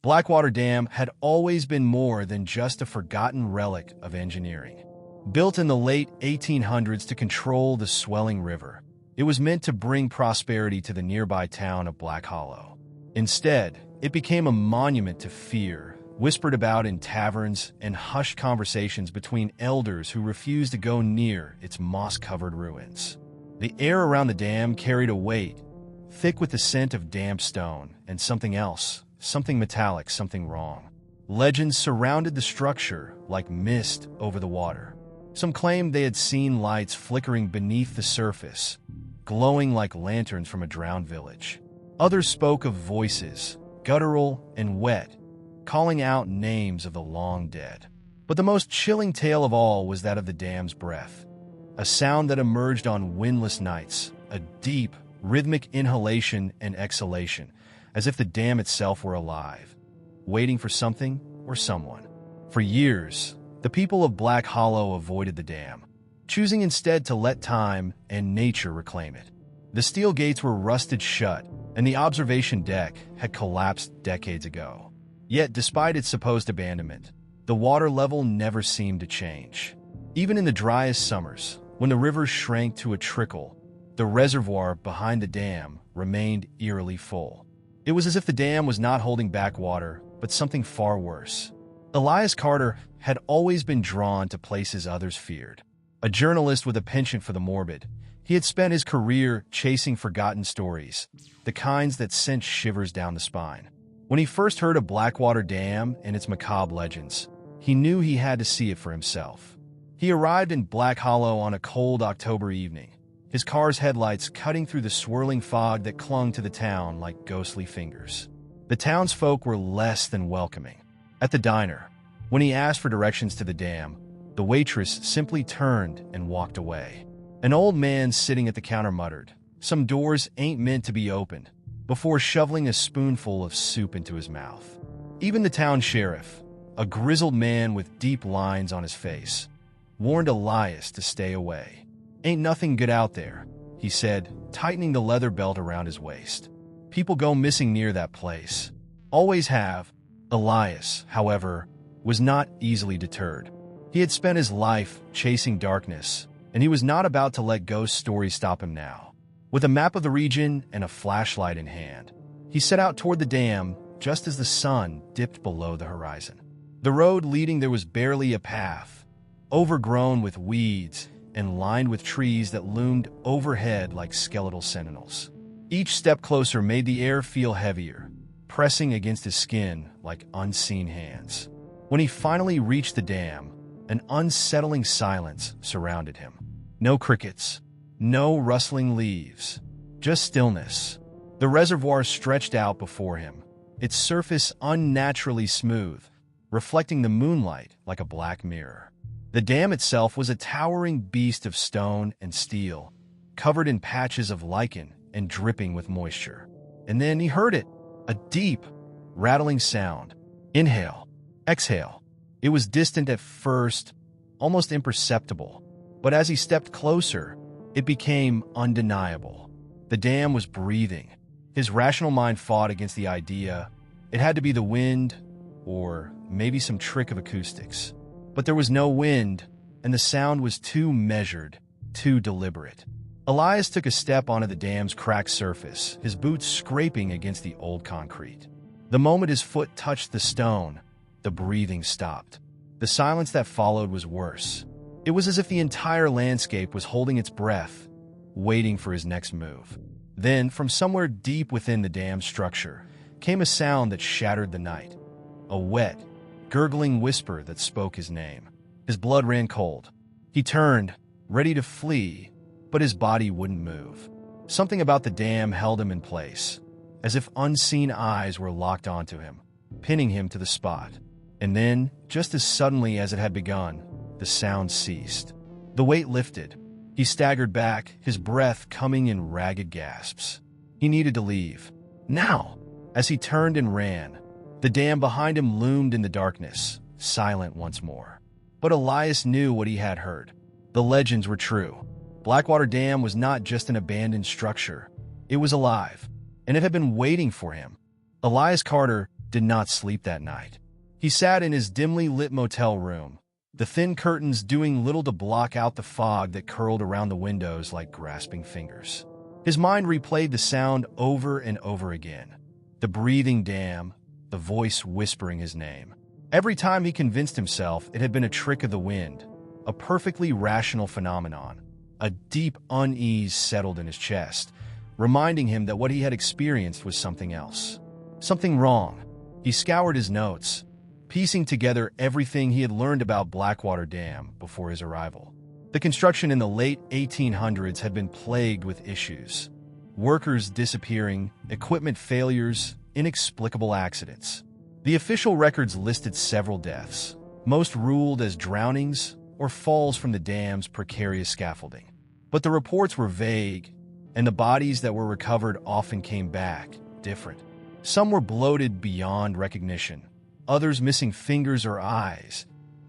Blackwater Dam had always been more than just a forgotten relic of engineering. Built in the late 1800s to control the swelling river, it was meant to bring prosperity to the nearby town of Black Hollow. Instead, it became a monument to fear, whispered about in taverns and hushed conversations between elders who refused to go near its moss-covered ruins. The air around the dam carried a weight, thick with the scent of damp stone and something else, something metallic, something wrong. Legends surrounded the structure like mist over the water. Some claimed they had seen lights flickering beneath the surface, glowing like lanterns from a drowned village. Others spoke of voices, guttural and wet, calling out names of the long dead. But the most chilling tale of all was that of the dam's breath, a sound that emerged on windless nights, a deep, rhythmic inhalation and exhalation, as if the dam itself were alive, waiting for something or someone. For years, the people of Black Hollow avoided the dam, choosing instead to let time and nature reclaim it. The steel gates were rusted shut, and the observation deck had collapsed decades ago. Yet, despite its supposed abandonment, the water level never seemed to change. Even in the driest summers, when the river shrank to a trickle, the reservoir behind the dam remained eerily full. It was as if the dam was not holding back water, but something far worse. Elias Carter had always been drawn to places others feared. A journalist with a penchant for the morbid, he had spent his career chasing forgotten stories, the kinds that sent shivers down the spine. When he first heard of Blackwater Dam and its macabre legends, he knew he had to see it for himself. He arrived in Black Hollow on a cold October evening, his car's headlights cutting through the swirling fog that clung to the town like ghostly fingers. The townsfolk were less than welcoming. At the diner, when he asked for directions to the dam, the waitress simply turned and walked away. An old man sitting at the counter muttered, "Some doors ain't meant to be opened," before shoveling a spoonful of soup into his mouth. Even the town sheriff, a grizzled man with deep lines on his face, warned Elias to stay away. "Ain't nothing good out there," he said, tightening the leather belt around his waist. "People go missing near that place. Always have." Elias, however, was not easily deterred. He had spent his life chasing darkness, and he was not about to let ghost stories stop him now. With a map of the region and a flashlight in hand, he set out toward the dam just as the sun dipped below the horizon. The road leading there was barely a path, overgrown with weeds and lined with trees that loomed overhead like skeletal sentinels. Each step closer made the air feel heavier, pressing against his skin like unseen hands. When he finally reached the dam, an unsettling silence surrounded him. No crickets, no rustling leaves, just stillness. The reservoir stretched out before him, its surface unnaturally smooth, reflecting the moonlight like a black mirror. The dam itself was a towering beast of stone and steel, covered in patches of lichen and dripping with moisture. And then he heard it, a deep, rattling sound. Inhale, exhale. It was distant at first, almost imperceptible, but as he stepped closer, it became undeniable. The dam was breathing. His rational mind fought against the idea it had to be the wind or maybe some trick of acoustics. But there was no wind, and the sound was too measured, too deliberate. Elias took a step onto the dam's cracked surface, his boots scraping against the old concrete. The moment his foot touched the stone, the breathing stopped. The silence that followed was worse. It was as if the entire landscape was holding its breath, waiting for his next move. Then, from somewhere deep within the dam's structure, came a sound that shattered the night. A wet, gurgling whisper that spoke his name. His blood ran cold. He turned, ready to flee, but his body wouldn't move. Something about the dam held him in place, as if unseen eyes were locked onto him, pinning him to the spot. And then, just as suddenly as it had begun, the sound ceased. The weight lifted. He staggered back, his breath coming in ragged gasps. He needed to leave. Now! As he turned and ran, the dam behind him loomed in the darkness, silent once more. But Elias knew what he had heard. The legends were true. Blackwater Dam was not just an abandoned structure. It was alive, and it had been waiting for him. Elias Carter, did not sleep that night. He sat in his dimly lit motel room, the thin curtains doing little to block out the fog that curled around the windows like grasping fingers. His mind replayed the sound over and over again. The breathing dam, the voice whispering his name. Every time he convinced himself it had been a trick of the wind, a perfectly rational phenomenon. A deep unease settled in his chest, reminding him that what he had experienced was something else. Something wrong. He scoured his notes, piecing together everything he had learned about Blackwater Dam before his arrival. The construction in the late 1800s had been plagued with issues. Workers disappearing, equipment failures, inexplicable accidents. The official records listed several deaths, most ruled as drownings or falls from the dam's precarious scaffolding. But the reports were vague, and the bodies that were recovered often came back different. Some were bloated beyond recognition, others missing fingers or eyes,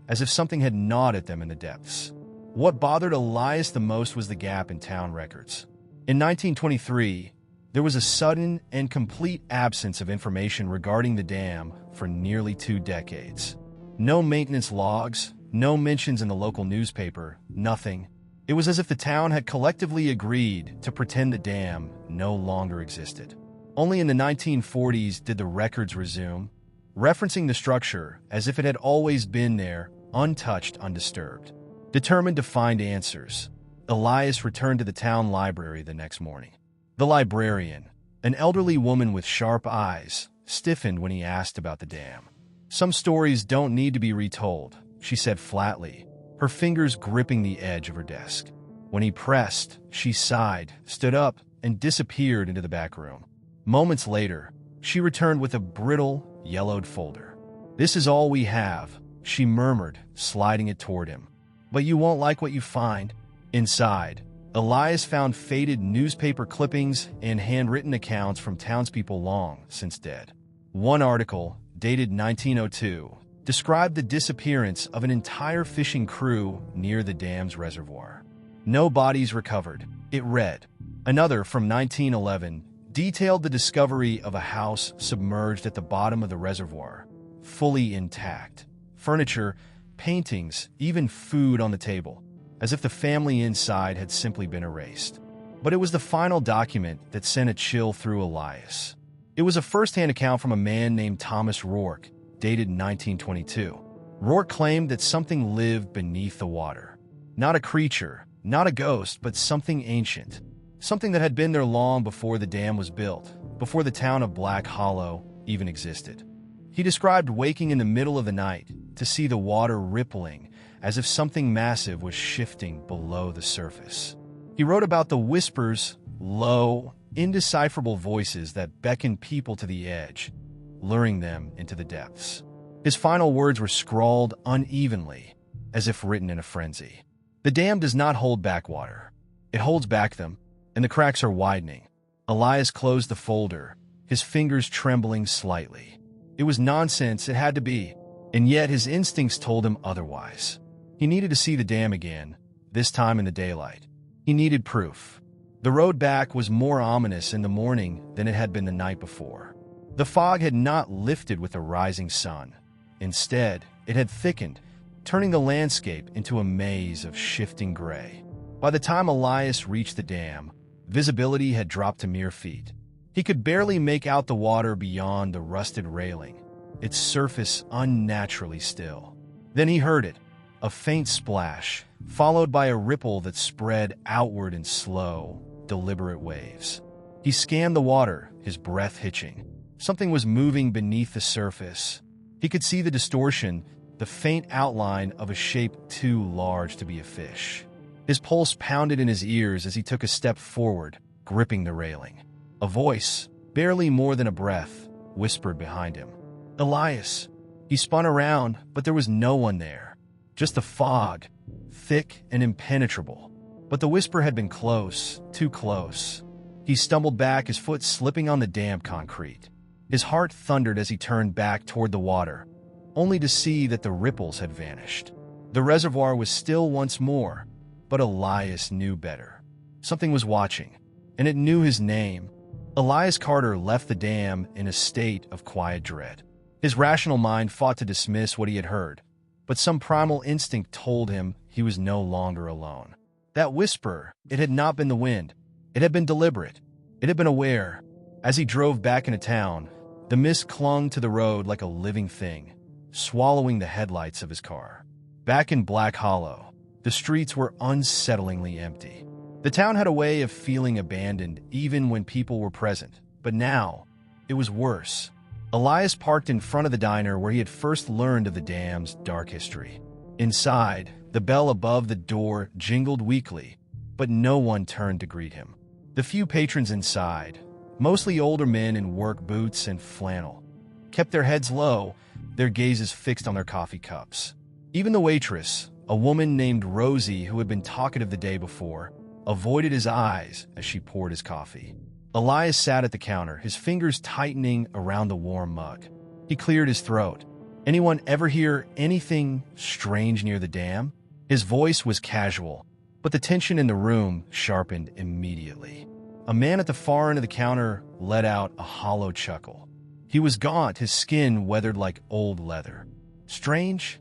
as if something had gnawed at them in the depths. What bothered Elias the most was the gap in town records. In 1923, there was a sudden and complete absence of information regarding the dam for nearly 2 decades. No maintenance logs, no mentions in the local newspaper, nothing. It was as if the town had collectively agreed to pretend the dam no longer existed. Only in the 1940s did the records resume, referencing the structure as if it had always been there, untouched, undisturbed. Determined to find answers, Elias returned to the town library the next morning. The librarian, an elderly woman with sharp eyes, stiffened when he asked about the dam. "Some stories don't need to be retold," she said flatly, her fingers gripping the edge of her desk. When he pressed, she sighed, stood up, and disappeared into the back room. Moments later, she returned with a brittle, yellowed folder. "This is all we have," she murmured, sliding it toward him. "But you won't like what you find." Inside, Elias found faded newspaper clippings and handwritten accounts from townspeople long since dead. One article, dated 1902, described the disappearance of an entire fishing crew near the dam's reservoir. No bodies recovered, it read. Another, from 1911, detailed the discovery of a house submerged at the bottom of the reservoir, fully intact. Furniture, paintings, even food on the table, as if the family inside had simply been erased. But it was the final document that sent a chill through Elias. It was a first-hand account from a man named Thomas Rourke, dated 1922. Rourke claimed that something lived beneath the water. Not a creature, not a ghost, but something ancient. Something that had been there long before the dam was built, before the town of Black Hollow even existed. He described waking in the middle of the night to see the water rippling as if something massive was shifting below the surface. He wrote about the whispers, low, indecipherable voices that beckoned people to the edge, luring them into the depths. His final words were scrawled unevenly, as if written in a frenzy. "The dam does not hold back water. It holds back them, and the cracks are widening." Elias closed the folder, his fingers trembling slightly. It was nonsense, it had to be, and yet his instincts told him otherwise. He needed to see the dam again, this time in the daylight. He needed proof. The road back was more ominous in the morning than it had been the night before. The fog had not lifted with the rising sun. Instead, it had thickened, turning the landscape into a maze of shifting gray. By the time Elias reached the dam, visibility had dropped to mere feet. He could barely make out the water beyond the rusted railing, its surface unnaturally still. Then he heard it, a faint splash, followed by a ripple that spread outward in slow, deliberate waves. He scanned the water, his breath hitching. Something was moving beneath the surface. He could see the distortion, the faint outline of a shape too large to be a fish. His pulse pounded in his ears as he took a step forward, gripping the railing. A voice, barely more than a breath, whispered behind him. "Elias." He spun around, but there was no one there. Just the fog, thick and impenetrable. But the whisper had been close, too close. He stumbled back, his foot slipping on the damp concrete. His heart thundered as he turned back toward the water, only to see that the ripples had vanished. The reservoir was still once more, but Elias knew better. Something was watching, and it knew his name. Elias Carter left the dam in a state of quiet dread. His rational mind fought to dismiss what he had heard, but some primal instinct told him he was no longer alone. That whisper, it had not been the wind. It had been deliberate. It had been aware. As he drove back into town, the mist clung to the road like a living thing, swallowing the headlights of his car. Back in Black Hollow, the streets were unsettlingly empty. The town had a way of feeling abandoned even when people were present, but now, it was worse. Elias parked in front of the diner where he had first learned of the dam's dark history. Inside, the bell above the door jingled weakly, but no one turned to greet him. The few patrons inside, mostly older men in work boots and flannel, kept their heads low, their gazes fixed on their coffee cups. Even the waitress, a woman named Rosie who had been talkative the day before, avoided his eyes as she poured his coffee. Elias sat at the counter, his fingers tightening around the warm mug. He cleared his throat. Anyone ever hear anything strange near the dam? His voice was casual, but the tension in the room sharpened immediately. A man at the far end of the counter let out a hollow chuckle. He was gaunt, his skin weathered like old leather. Strange?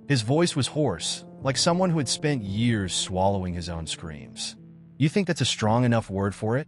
His voice was hoarse, like someone who had spent years swallowing his own screams. You think that's a strong enough word for it?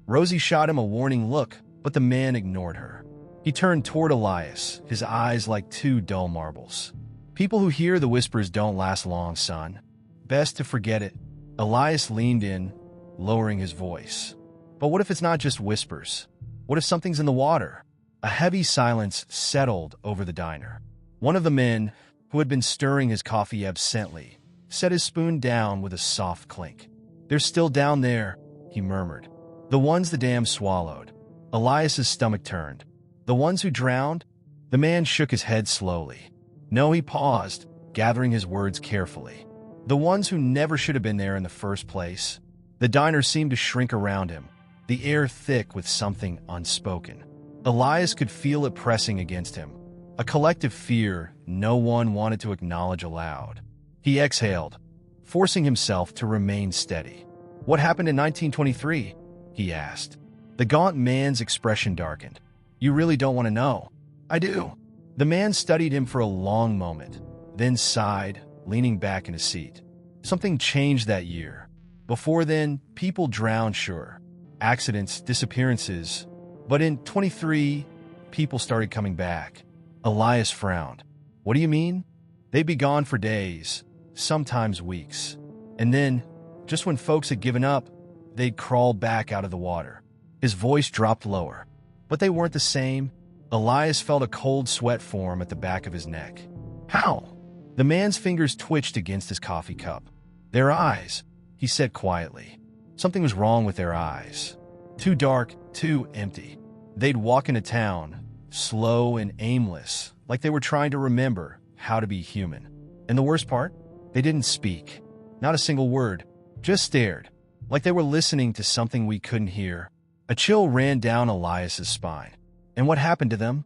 Rosie shot him a warning look, but the man ignored her. He turned toward Elias, his eyes like two dull marbles. People who hear the whispers don't last long, son. Best to forget it. Elias leaned in, lowering his voice. But what if it's not just whispers? What if something's in the water? A heavy silence settled over the diner. One of the men, who had been stirring his coffee absently, set his spoon down with a soft clink. They're still down there, he murmured. The ones the dam swallowed. Elias's stomach turned. The ones who drowned? The man shook his head slowly. No, he paused, gathering his words carefully. The ones who never should have been there in the first place. The diner seemed to shrink around him, the air thick with something unspoken. Elias could feel it pressing against him, a collective fear no one wanted to acknowledge aloud. He exhaled, forcing himself to remain steady. What happened in 1923? He asked. The gaunt man's expression darkened. You really don't want to know? I do. The man studied him for a long moment, then sighed, leaning back in his seat. Something changed that year. Before then, people drowned, sure. Accidents, disappearances. But in 23, people started coming back. Elias frowned. What do you mean? They'd be gone for days, sometimes weeks. And then, just when folks had given up, they'd crawl back out of the water. His voice dropped lower. But they weren't the same. Elias felt a cold sweat form at the back of his neck. How? The man's fingers twitched against his coffee cup. Their eyes, he said quietly. Something was wrong with their eyes. Too dark, too empty. They'd walk into town, slow and aimless, like they were trying to remember how to be human. And the worst part? They didn't speak. Not a single word. Just stared, like they were listening to something we couldn't hear. A chill ran down Elias's spine. And what happened to them?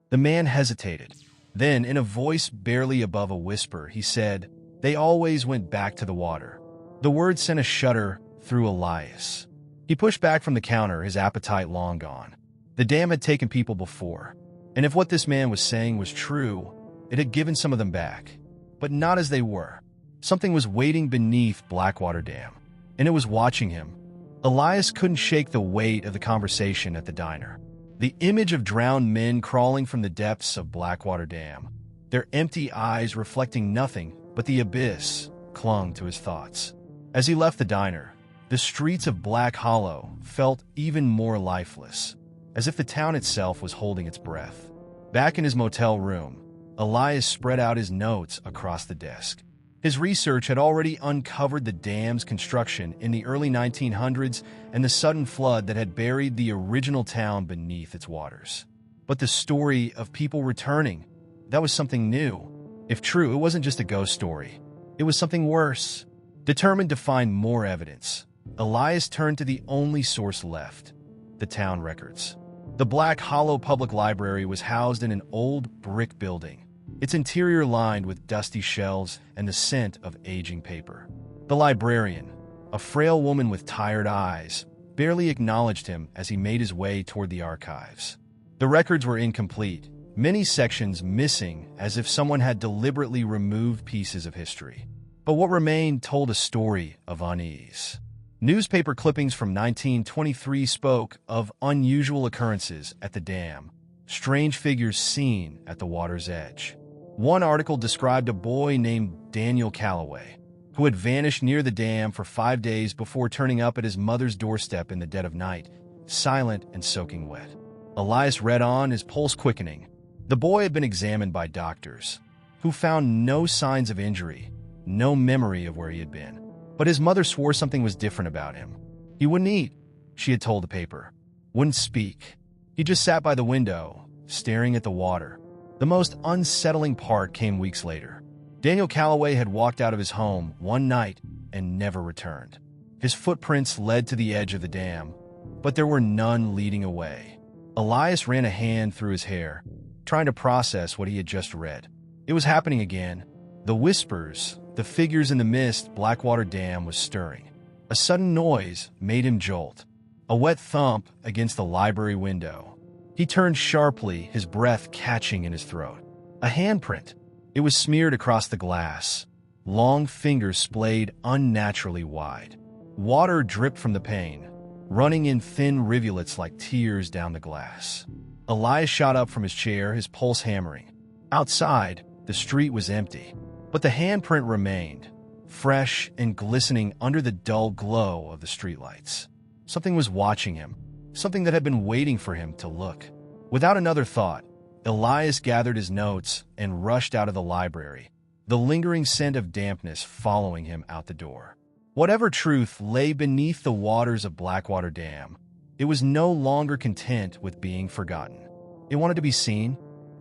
The man hesitated. Then, in a voice barely above a whisper, he said, they always went back to the water. The word sent a shudder through Elias. He pushed back from the counter, his appetite long gone. The dam had taken people before, and if what this man was saying was true, it had given some of them back. But not as they were. Something was waiting beneath Blackwater Dam, and it was watching him. Elias couldn't shake the weight of the conversation at the diner. The image of drowned men crawling from the depths of Blackwater Dam, their empty eyes reflecting nothing but the abyss, clung to his thoughts. As he left the diner, the streets of Black Hollow felt even more lifeless, as if the town itself was holding its breath. Back in his motel room, Elias spread out his notes across the desk. His research had already uncovered the dam's construction in the early 1900s and the sudden flood that had buried the original town beneath its waters. But the story of people returning, that was something new. If true, it wasn't just a ghost story. It was something worse. Determined to find more evidence, Elias turned to the only source left, the town records. The Black Hollow Public Library was housed in an old brick building, its interior lined with dusty shelves and the scent of aging paper. The librarian, a frail woman with tired eyes, barely acknowledged him as he made his way toward the archives. The records were incomplete, many sections missing as if someone had deliberately removed pieces of history. But what remained told a story of unease. Newspaper clippings from 1923 spoke of unusual occurrences at the dam, strange figures seen at the water's edge. One article described a boy named Daniel Calloway, who had vanished near the dam for 5 days before turning up at his mother's doorstep in the dead of night, silent and soaking wet. Elias read on, his pulse quickening. The boy had been examined by doctors, who found no signs of injury, no memory of where he had been. But his mother swore something was different about him. He wouldn't eat, she had told the paper. Wouldn't speak. He just sat by the window, staring at the water. The most unsettling part came weeks later. Daniel Calloway had walked out of his home one night and never returned. His footprints led to the edge of the dam, but there were none leading away. Elias ran a hand through his hair, trying to process what he had just read. It was happening again. The whispers, the figures in the mist Blackwater Dam was stirring. A sudden noise made him jolt. A wet thump against the library window. He turned sharply, his breath catching in his throat. A handprint. It was smeared across the glass. Long fingers splayed unnaturally wide. Water dripped from the pane, running in thin rivulets like tears down the glass. Elias shot up from his chair, his pulse hammering. Outside, the street was empty, but the handprint remained, fresh and glistening under the dull glow of the streetlights. Something was watching him, something that had been waiting for him to look. Without another thought, Elias gathered his notes and rushed out of the library, the lingering scent of dampness following him out the door. Whatever truth lay beneath the waters of Blackwater Dam, it was no longer content with being forgotten. It wanted to be seen.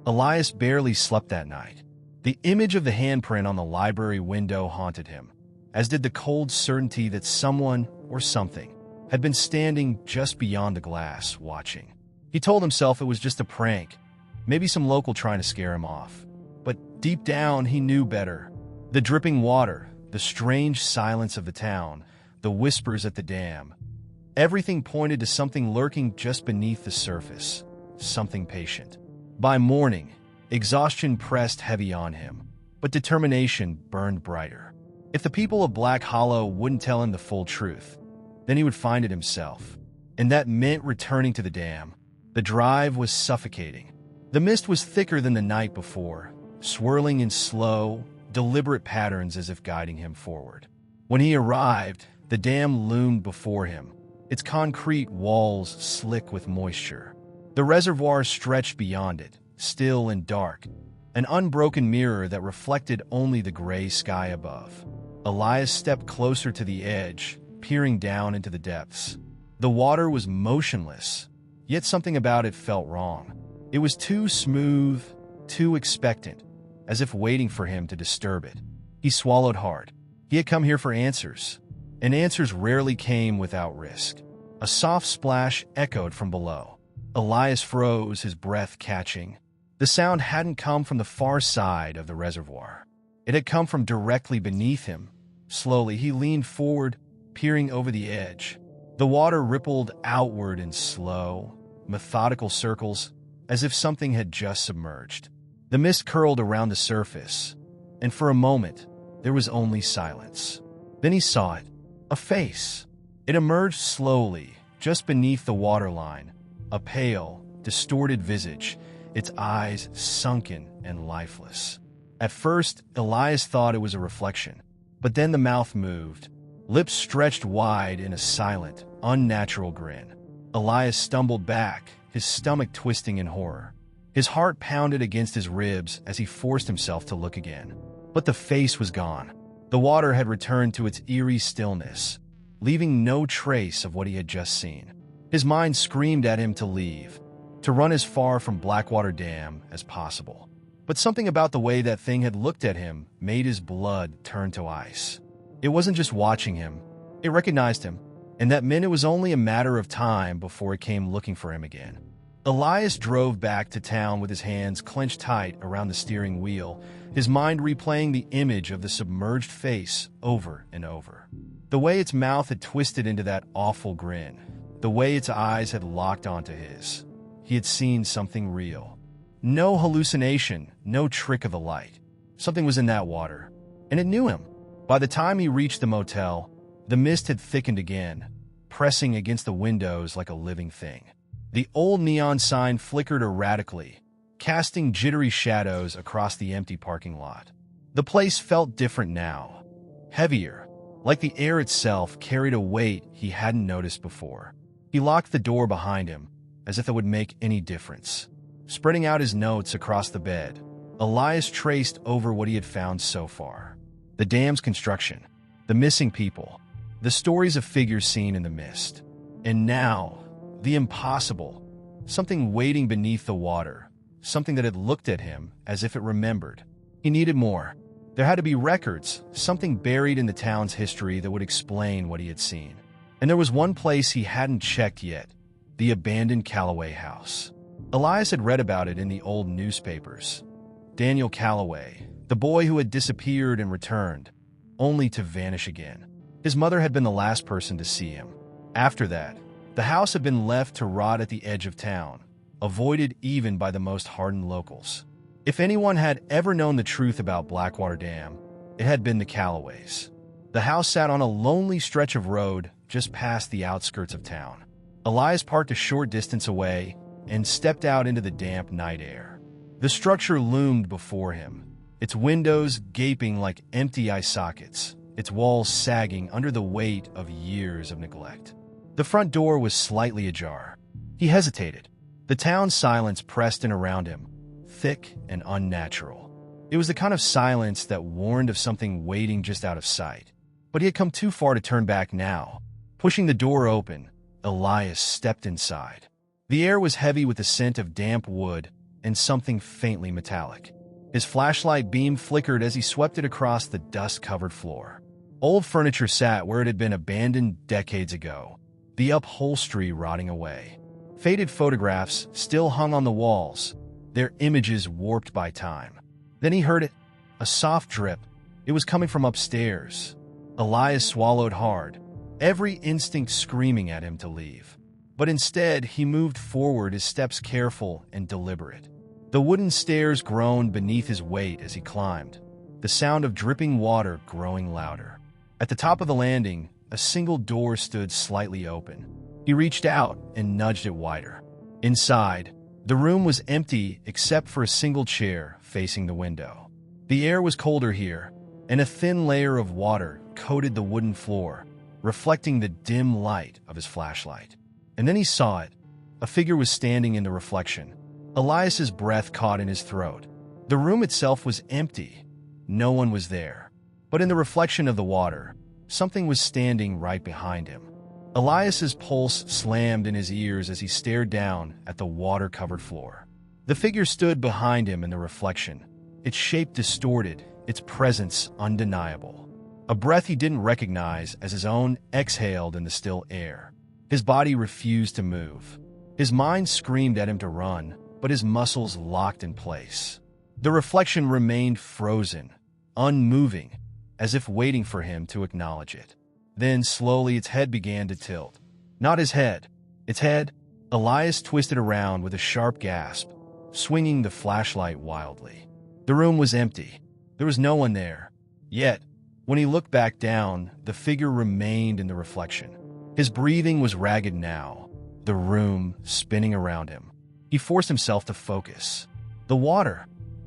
Elias barely slept that night. The image of the handprint on the library window haunted him, as did the cold certainty that someone or something had been standing just beyond the glass, watching. He told himself it was just a prank, maybe some local trying to scare him off. But deep down, he knew better. The dripping water, the strange silence of the town, the whispers at the dam, everything pointed to something lurking just beneath the surface, something patient. By morning, exhaustion pressed heavy on him, but determination burned brighter. If the people of Black Hollow wouldn't tell him the full truth, then he would find it himself. And that meant returning to the dam. The drive was suffocating. The mist was thicker than the night before, swirling in slow, deliberate patterns as if guiding him forward. When he arrived, the dam loomed before him, its concrete walls slick with moisture. The reservoir stretched beyond it, still and dark, an unbroken mirror that reflected only the gray sky above. Elias stepped closer to the edge, peering down into the depths. The water was motionless, yet something about it felt wrong. It was too smooth, too expectant, as if waiting for him to disturb it. He swallowed hard. He had come here for answers, and answers rarely came without risk. A soft splash echoed from below. Elias froze, his breath catching. The sound hadn't come from the far side of the reservoir. It had come from directly beneath him. Slowly, he leaned forward, peering over the edge. The water rippled outward in slow, methodical circles, as if something had just submerged. The mist curled around the surface, and for a moment, there was only silence. Then he saw it, a face. It emerged slowly, just beneath the waterline, a pale, distorted visage, its eyes sunken and lifeless. At first, Elias thought it was a reflection, but then the mouth moved, lips stretched wide in a silent, unnatural grin. Elias stumbled back, his stomach twisting in horror. His heart pounded against his ribs as he forced himself to look again. But the face was gone. The water had returned to its eerie stillness, leaving no trace of what he had just seen. His mind screamed at him to leave, to run as far from Blackwater Dam as possible. But something about the way that thing had looked at him made his blood turn to ice. It wasn't just watching him. It recognized him, and that meant it was only a matter of time before it came looking for him again. Elias drove back to town with his hands clenched tight around the steering wheel, his mind replaying the image of the submerged face over and over. The way its mouth had twisted into that awful grin, the way its eyes had locked onto his. He had seen something real. No hallucination, no trick of the light. Something was in that water, and it knew him. By the time he reached the motel, the mist had thickened again, pressing against the windows like a living thing. The old neon sign flickered erratically, casting jittery shadows across the empty parking lot. The place felt different now, heavier, like the air itself carried a weight he hadn't noticed before. He locked the door behind him, as if it would make any difference. Spreading out his notes across the bed, Elias traced over what he had found so far. The dam's construction, the missing people, the stories of figures seen in the mist. And now, the impossible, something waiting beneath the water, something that had looked at him as if it remembered. He needed more. There had to be records, something buried in the town's history that would explain what he had seen. And there was one place he hadn't checked yet, the abandoned Calloway house. Elias had read about it in the old newspapers. Daniel Calloway, the boy who had disappeared and returned, only to vanish again. His mother had been the last person to see him. After that, the house had been left to rot at the edge of town, avoided even by the most hardened locals. If anyone had ever known the truth about Blackwater Dam, it had been the Calloways. The house sat on a lonely stretch of road just past the outskirts of town. Elias parked a short distance away and stepped out into the damp night air. The structure loomed before him, its windows gaping like empty eye sockets, its walls sagging under the weight of years of neglect. The front door was slightly ajar. He hesitated. The town's silence pressed in around him, thick and unnatural. It was the kind of silence that warned of something waiting just out of sight. But he had come too far to turn back now. Pushing the door open, Elias stepped inside. The air was heavy with the scent of damp wood and something faintly metallic. His flashlight beam flickered as he swept it across the dust-covered floor. Old furniture sat where it had been abandoned decades ago, the upholstery rotting away. Faded photographs still hung on the walls, their images warped by time. Then he heard it, a soft drip. It was coming from upstairs. Elias swallowed hard, every instinct screaming at him to leave. But instead, he moved forward, his steps careful and deliberate. The wooden stairs groaned beneath his weight as he climbed, the sound of dripping water growing louder. At the top of the landing, a single door stood slightly open. He reached out and nudged it wider. Inside, the room was empty except for a single chair facing the window. The air was colder here, and a thin layer of water coated the wooden floor, reflecting the dim light of his flashlight. And then he saw it. A figure was standing in the reflection. Elias's breath caught in his throat. The room itself was empty. No one was there. But in the reflection of the water, something was standing right behind him. Elias's pulse slammed in his ears as he stared down at the water-covered floor. The figure stood behind him in the reflection, its shape distorted, its presence undeniable. A breath he didn't recognize as his own exhaled in the still air. His body refused to move. His mind screamed at him to run, but his muscles locked in place. The reflection remained frozen, unmoving, as if waiting for him to acknowledge it. Then, slowly, its head began to tilt. Not his head. Its head. Elias twisted around with a sharp gasp, swinging the flashlight wildly. The room was empty. There was no one there. Yet, when he looked back down, the figure remained in the reflection. His breathing was ragged now, the room spinning around him. He forced himself to focus. The water.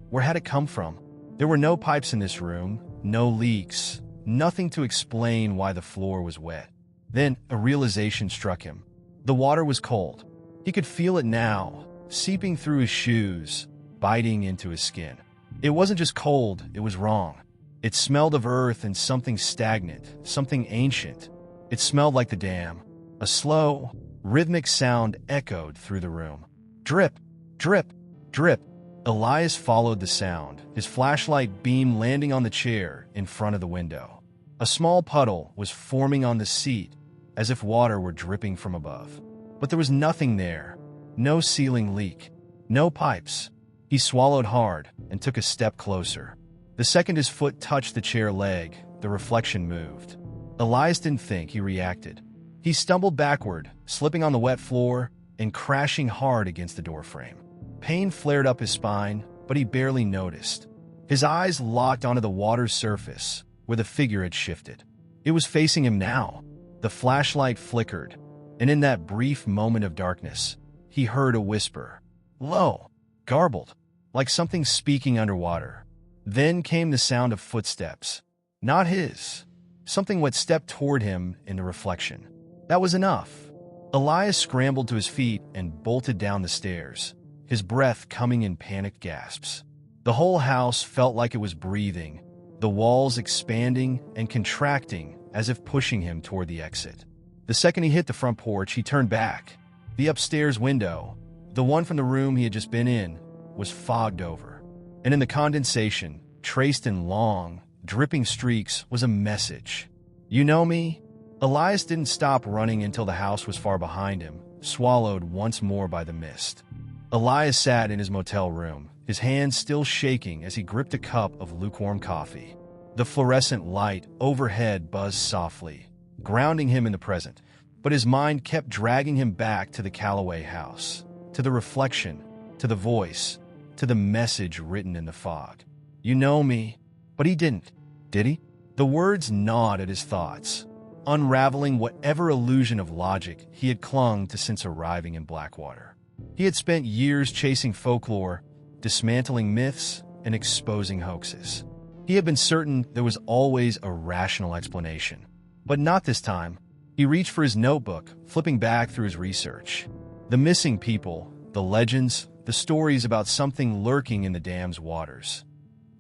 Where had it come from? There were no pipes in this room, no leaks, nothing to explain why the floor was wet. Then a realization struck him. The water was cold. He could feel it now, seeping through his shoes, biting into his skin. It wasn't just cold, it was wrong. It smelled of earth and something stagnant, something ancient. It smelled like the dam. A slow, rhythmic sound echoed through the room. Drip, drip, drip. Elias followed the sound, his flashlight beam landing on the chair in front of the window. A small puddle was forming on the seat, as if water were dripping from above. But there was nothing there. No ceiling leak. No pipes. He swallowed hard and took a step closer. The second his foot touched the chair leg, the reflection moved. Elias didn't think, he reacted. He stumbled backward, slipping on the wet floor and crashing hard against the doorframe. Pain flared up his spine, but he barely noticed. His eyes locked onto the water's surface, where the figure had shifted. It was facing him now. The flashlight flickered, and in that brief moment of darkness, he heard a whisper. Low, garbled, like something speaking underwater. Then came the sound of footsteps. Not his. Something what stepped toward him in the reflection. That was enough. Elias scrambled to his feet and bolted down the stairs, his breath coming in panicked gasps. The whole house felt like it was breathing, the walls expanding and contracting as if pushing him toward the exit. The second he hit the front porch, he turned back. The upstairs window, the one from the room he had just been in, was fogged over. And in the condensation, traced in long, dripping streaks, was a message. You know me? Elias didn't stop running until the house was far behind him, swallowed once more by the mist. Elias sat in his motel room, his hands still shaking as he gripped a cup of lukewarm coffee. The fluorescent light overhead buzzed softly, grounding him in the present, but his mind kept dragging him back to the Calloway house, to the reflection, to the voice, to the message written in the fog. You know me. But he didn't, did he? The words gnawed at his thoughts, unraveling whatever illusion of logic he had clung to since arriving in Blackwater. He had spent years chasing folklore, dismantling myths, and exposing hoaxes. He had been certain there was always a rational explanation. But not this time. He reached for his notebook, flipping back through his research. The missing people, the legends, the stories about something lurking in the dam's waters.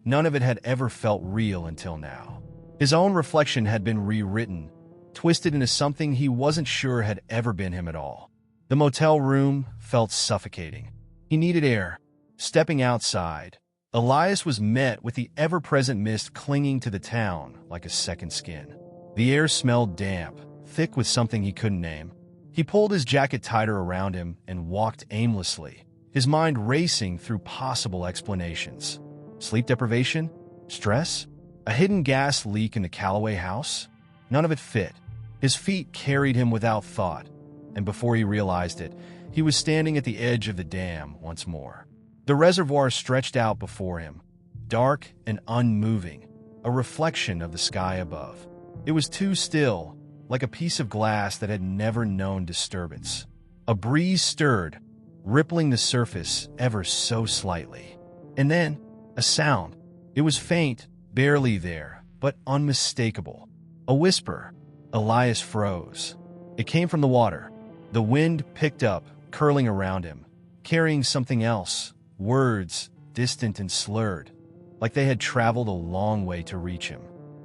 None of it had ever felt real until now. His own reflection had been rewritten, twisted into something he wasn't sure had ever been him at all. The motel room felt suffocating. He needed air. Stepping outside, Elias was met with the ever-present mist clinging to the town like a second skin. The air smelled damp, thick with something he couldn't name. He pulled his jacket tighter around him and walked aimlessly, his mind racing through possible explanations. Sleep deprivation? Stress? A hidden gas leak in the Calloway house? None of it fit. His feet carried him without thought, and before he realized it, he was standing at the edge of the dam once more. The reservoir stretched out before him, dark and unmoving, a reflection of the sky above. It was too still, like a piece of glass that had never known disturbance. A breeze stirred, rippling the surface ever so slightly. And then, a sound. It was faint, barely there, but unmistakable. A whisper. Elias froze. It came from the water. The wind picked up, curling around him, carrying something else, words, distant and slurred, like they had traveled a long way to reach him.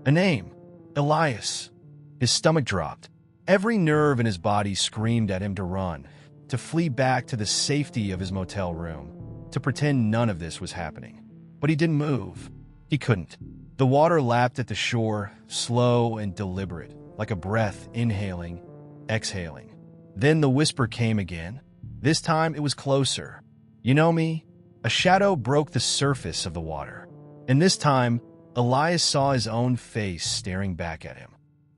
A name. Elias. His stomach dropped. Every nerve in his body screamed at him to run, to flee back to the safety of his motel room, to pretend none of this was happening. But he didn't move. He couldn't. The water lapped at the shore, slow and deliberate, like a breath inhaling, exhaling. Then the whisper came again. This time it was closer. You know me? A shadow broke the surface of the water. And this time, Elias saw his own face staring back at him.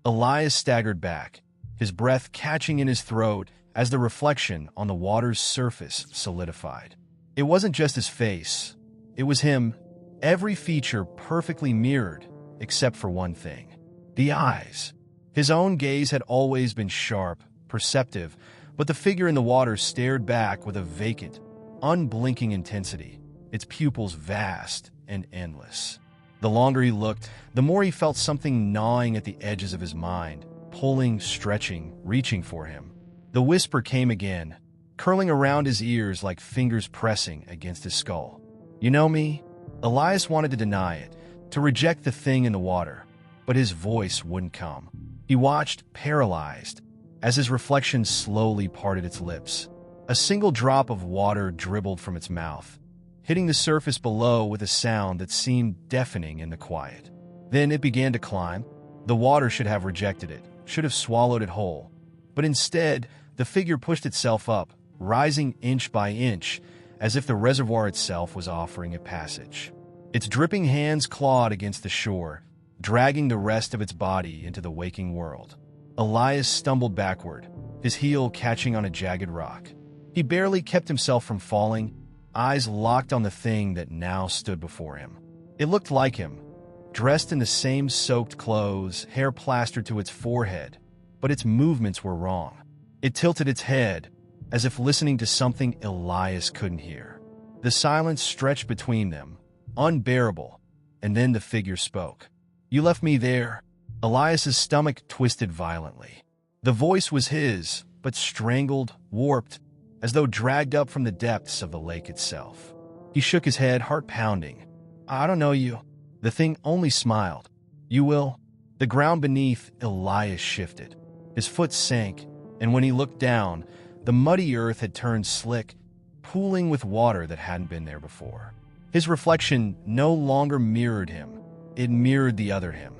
Elias staggered back, his breath catching in his throat as the reflection on the water's surface solidified. It wasn't just his face. It was him, every feature perfectly mirrored, except for one thing. The eyes. His own gaze had always been sharp, perceptive, but the figure in the water stared back with a vacant, unblinking intensity, its pupils vast and endless. The longer he looked, the more he felt something gnawing at the edges of his mind, pulling, stretching, reaching for him. The whisper came again, curling around his ears like fingers pressing against his skull. You know me? Elias wanted to deny it, to reject the thing in the water, but his voice wouldn't come. He watched, paralyzed, as his reflection slowly parted its lips. A single drop of water dribbled from its mouth, hitting the surface below with a sound that seemed deafening in the quiet. Then it began to climb. The water should have rejected it, should have swallowed it whole. But instead, the figure pushed itself up, rising inch by inch, as if the reservoir itself was offering it passage. Its dripping hands clawed against the shore, dragging the rest of its body into the waking world. Elias stumbled backward, his heel catching on a jagged rock. He barely kept himself from falling, eyes locked on the thing that now stood before him. It looked like him, dressed in the same soaked clothes, hair plastered to its forehead, but its movements were wrong. It tilted its head, as if listening to something Elias couldn't hear. The silence stretched between them, unbearable, and then the figure spoke. "You left me there." Elias's stomach twisted violently. The voice was his, but strangled, warped, as though dragged up from the depths of the lake itself. He shook his head, heart pounding. "I don't know you." The thing only smiled. "You will." The ground beneath Elias shifted. His foot sank, and when he looked down, the muddy earth had turned slick, pooling with water that hadn't been there before. His reflection no longer mirrored him. It mirrored the other him.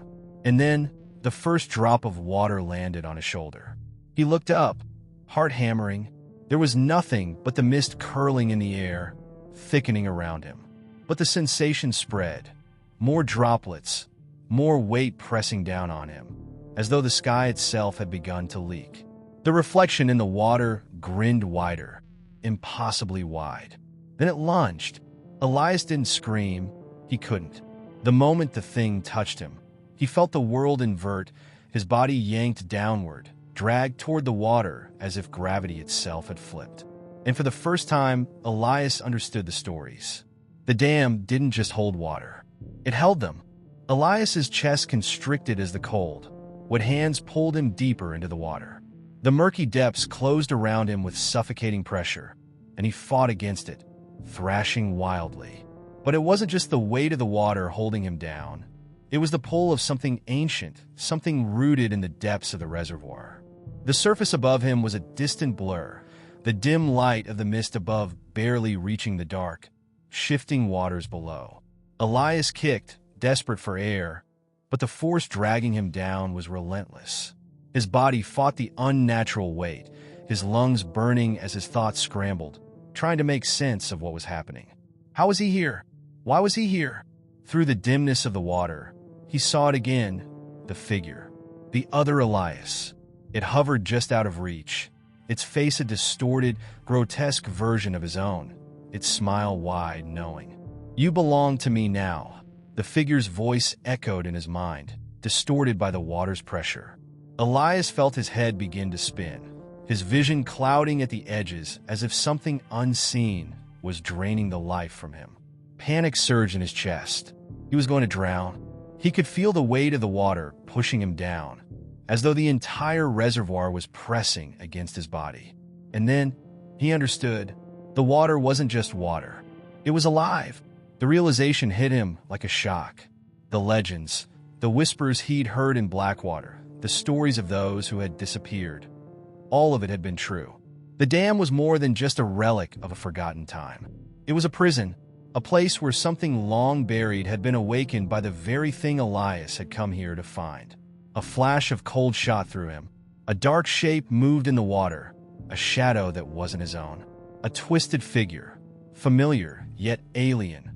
And then, the first drop of water landed on his shoulder. He looked up, heart hammering. There was nothing but the mist curling in the air, thickening around him. But the sensation spread. More droplets, more weight pressing down on him, as though the sky itself had begun to leak. The reflection in the water grinned wider, impossibly wide. Then it lunged. Elias didn't scream. He couldn't. The moment the thing touched him, he felt the world invert, his body yanked downward, dragged toward the water as if gravity itself had flipped. And for the first time, Elias understood the stories. The dam didn't just hold water. It held them. Elias's chest constricted as the cold. What hands pulled him deeper into the water. The murky depths closed around him with suffocating pressure, and he fought against it, thrashing wildly. But it wasn't just the weight of the water holding him down. It was the pull of something ancient, something rooted in the depths of the reservoir. The surface above him was a distant blur, the dim light of the mist above barely reaching the dark, shifting waters below. Elias kicked, desperate for air, but the force dragging him down was relentless. His body fought the unnatural weight, his lungs burning as his thoughts scrambled, trying to make sense of what was happening. How was he here? Why was he here? Through the dimness of the water, he saw it again, the figure, the other Elias. It hovered just out of reach, its face a distorted, grotesque version of his own, its smile wide, knowing. "You belong to me now." The figure's voice echoed in his mind, distorted by the water's pressure. Elias felt his head begin to spin, his vision clouding at the edges as if something unseen was draining the life from him. Panic surged in his chest. He was going to drown. He could feel the weight of the water pushing him down, as though the entire reservoir was pressing against his body. And then, he understood. The water wasn't just water. It was alive. The realization hit him like a shock. The legends, the whispers he'd heard in Blackwater, the stories of those who had disappeared. All of it had been true. The dam was more than just a relic of a forgotten time. It was a prison, a place where something long buried had been awakened by the very thing Elias had come here to find. A flash of cold shot through him. A dark shape moved in the water, a shadow that wasn't his own. A twisted figure, familiar yet alien,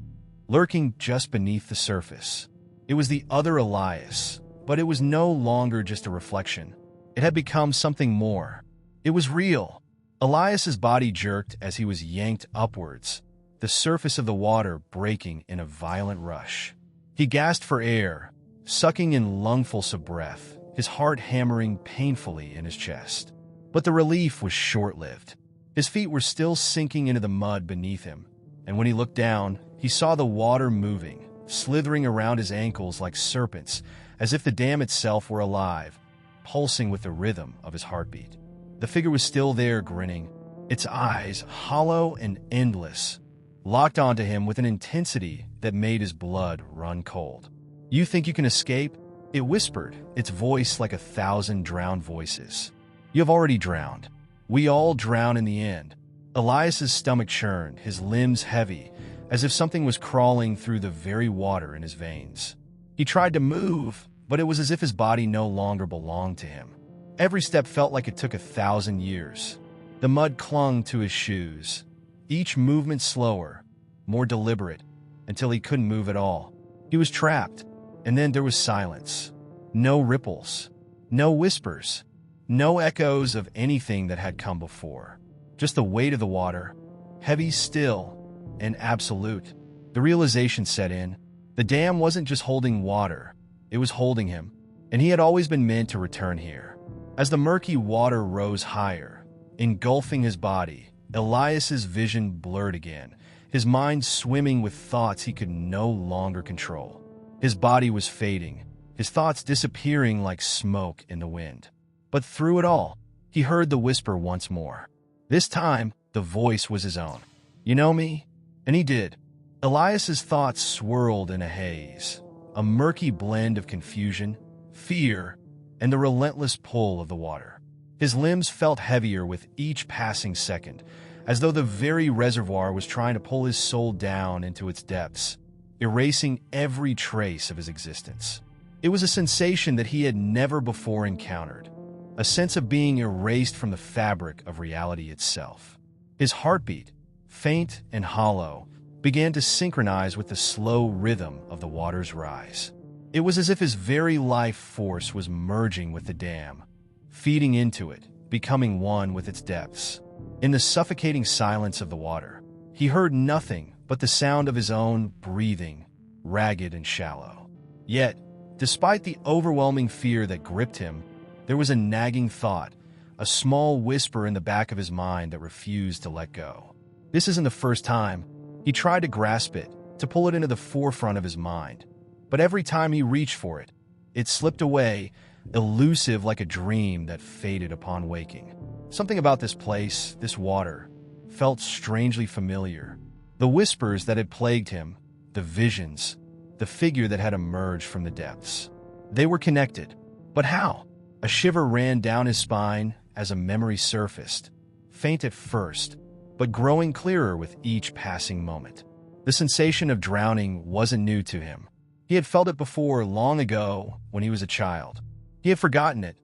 lurking just beneath the surface. It was the other Elias, but it was no longer just a reflection. It had become something more. It was real. Elias's body jerked as he was yanked upwards, the surface of the water breaking in a violent rush. He gasped for air, sucking in lungfuls of breath, his heart hammering painfully in his chest. But the relief was short-lived. His feet were still sinking into the mud beneath him, and when he looked down, he saw the water moving, slithering around his ankles like serpents, as if the dam itself were alive, pulsing with the rhythm of his heartbeat. The figure was still there, grinning, its eyes hollow and endless, locked onto him with an intensity that made his blood run cold. "You think you can escape?" It whispered, its voice like 1,000 drowned voices. "You have already drowned. We all drown in the end." Elias's stomach churned, his limbs heavy, as if something was crawling through the very water in his veins. He tried to move, but it was as if his body no longer belonged to him. Every step felt like it took 1,000 years. The mud clung to his shoes, each movement slower, more deliberate, until he couldn't move at all. He was trapped, and then there was silence. No ripples, no whispers, no echoes of anything that had come before. Just the weight of the water, heavy still, and absolute. The realization set in. The dam wasn't just holding water, it was holding him, and he had always been meant to return here. As the murky water rose higher, engulfing his body, Elias's vision blurred again, his mind swimming with thoughts he could no longer control. His body was fading, his thoughts disappearing like smoke in the wind. But through it all, he heard the whisper once more. This time, the voice was his own. "You know me?" And he did. Elias's thoughts swirled in a haze, a murky blend of confusion, fear, and the relentless pull of the water. His limbs felt heavier with each passing second, as though the very reservoir was trying to pull his soul down into its depths, erasing every trace of his existence. It was a sensation that he had never before encountered, a sense of being erased from the fabric of reality itself. His heartbeat, faint and hollow, began to synchronize with the slow rhythm of the water's rise. It was as if his very life force was merging with the dam, feeding into it, becoming one with its depths. In the suffocating silence of the water, he heard nothing but the sound of his own breathing, ragged and shallow. Yet, despite the overwhelming fear that gripped him, there was a nagging thought, a small whisper in the back of his mind that refused to let go. This isn't the first time. He tried to grasp it, to pull it into the forefront of his mind. But every time he reached for it, it slipped away, elusive like a dream that faded upon waking. Something about this place, this water, felt strangely familiar. The whispers that had plagued him, the visions, the figure that had emerged from the depths. They were connected. But how? A shiver ran down his spine as a memory surfaced, faint at first, but growing clearer with each passing moment. The sensation of drowning wasn't new to him. He had felt it before long ago when he was a child. He had forgotten it,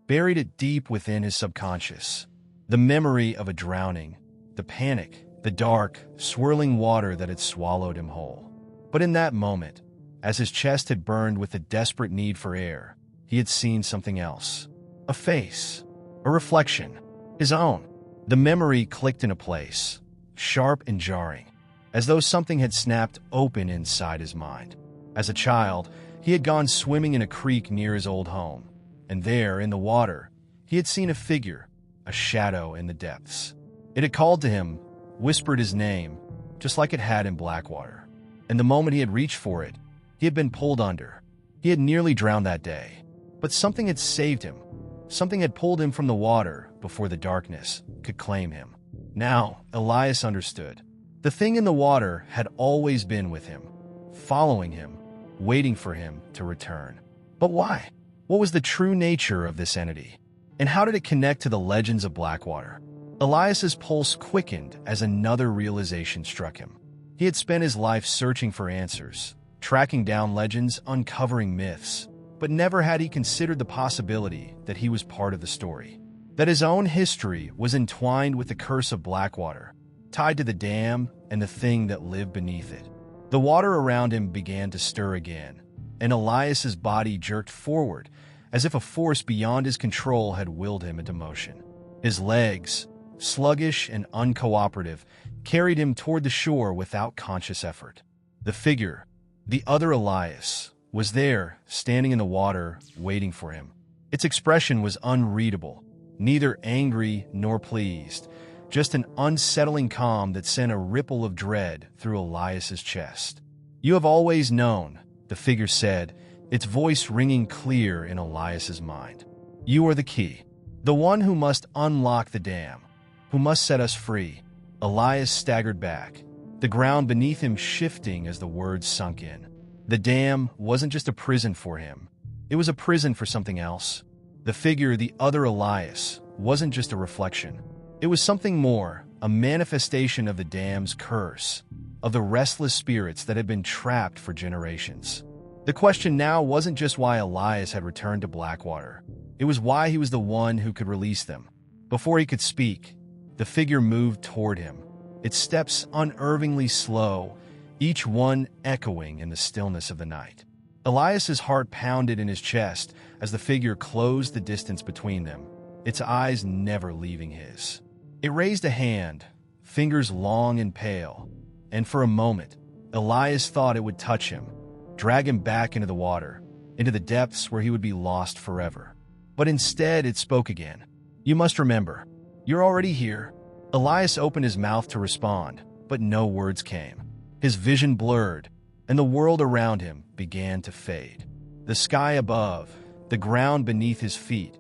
buried it deep within his subconscious. The memory of a drowning, the panic, the dark, swirling water that had swallowed him whole. But in that moment, as his chest had burned with a desperate need for air, he had seen something else. A face, a reflection, his own. The memory clicked into place, sharp and jarring, as though something had snapped open inside his mind. As a child, he had gone swimming in a creek near his old home, and there, in the water, he had seen a figure, a shadow in the depths. It had called to him, whispered his name, just like it had in Blackwater. And the moment he had reached for it, he had been pulled under. He had nearly drowned that day, but something had saved him. Something had pulled him from the water before the darkness could claim him. Now, Elias understood. The thing in the water had always been with him, following him, waiting for him to return. But why? What was the true nature of this entity? And how did it connect to the legends of Blackwater? Elias's pulse quickened as another realization struck him. He had spent his life searching for answers, tracking down legends, uncovering myths, but never had he considered the possibility that he was part of the story, that his own history was entwined with the curse of Blackwater, tied to the dam and the thing that lived beneath it. The water around him began to stir again, and Elias's body jerked forward as if a force beyond his control had willed him into motion. His legs, sluggish and uncooperative, carried him toward the shore without conscious effort. The figure, the other Elias, was there, standing in the water, waiting for him. Its expression was unreadable, neither angry nor pleased, just an unsettling calm that sent a ripple of dread through Elias's chest. "You have always known," the figure said, its voice ringing clear in Elias's mind. "You are the key, the one who must unlock the dam, who must set us free." Elias staggered back, the ground beneath him shifting as the words sunk in. The dam wasn't just a prison for him. It was a prison for something else. The figure, the other Elias, wasn't just a reflection. It was something more, a manifestation of the dam's curse, of the restless spirits that had been trapped for generations. The question now wasn't just why Elias had returned to Blackwater. It was why he was the one who could release them. Before he could speak, the figure moved toward him, its steps unervingly slow, each one echoing in the stillness of the night. Elias's heart pounded in his chest as the figure closed the distance between them, its eyes never leaving his. It raised a hand, fingers long and pale, and for a moment, Elias thought it would touch him, drag him back into the water, into the depths where he would be lost forever. But instead, it spoke again. "You must remember, you're already here." Elias opened his mouth to respond, but no words came. His vision blurred, and the world around him began to fade. The sky above, the ground beneath his feet,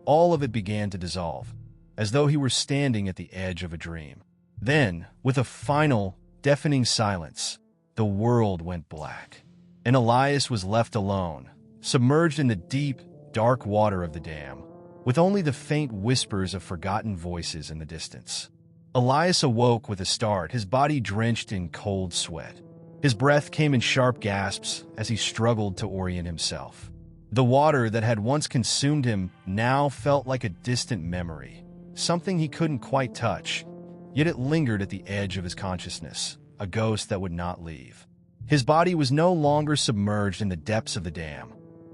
all of it began to dissolve, as though he were standing at the edge of a dream. Then, with a final, deafening silence, the world went black, and Elias was left alone, submerged in the deep, dark water of the dam, with only the faint whispers of forgotten voices in the distance. Elias awoke with a start, his body drenched in cold sweat. His breath came in sharp gasps as he struggled to orient himself. The water that had once consumed him now felt like a distant memory, something he couldn't quite touch, yet it lingered at the edge of his consciousness, a ghost that would not leave. His body was no longer submerged in the depths of the dam,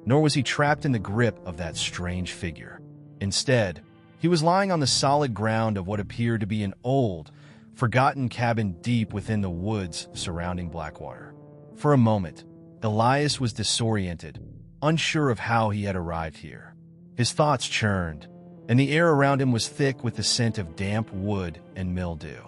nor was he trapped in the grip of that strange figure. Instead, he was lying on the solid ground of what appeared to be an old, forgotten cabin deep within the woods surrounding Blackwater. For a moment, Elias was disoriented, unsure of how he had arrived here. His thoughts churned, and the air around him was thick with the scent of damp wood and mildew.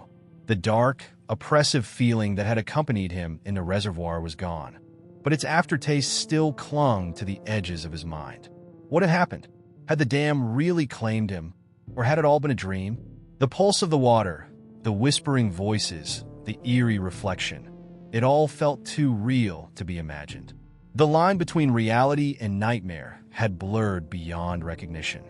The dark, oppressive feeling that had accompanied him in the reservoir was gone, but its aftertaste still clung to the edges of his mind. What had happened? Had the dam really claimed him? Or had it all been a dream? The pulse of the water, the whispering voices, the eerie reflection, it all felt too real to be imagined. The line between reality and nightmare had blurred beyond recognition.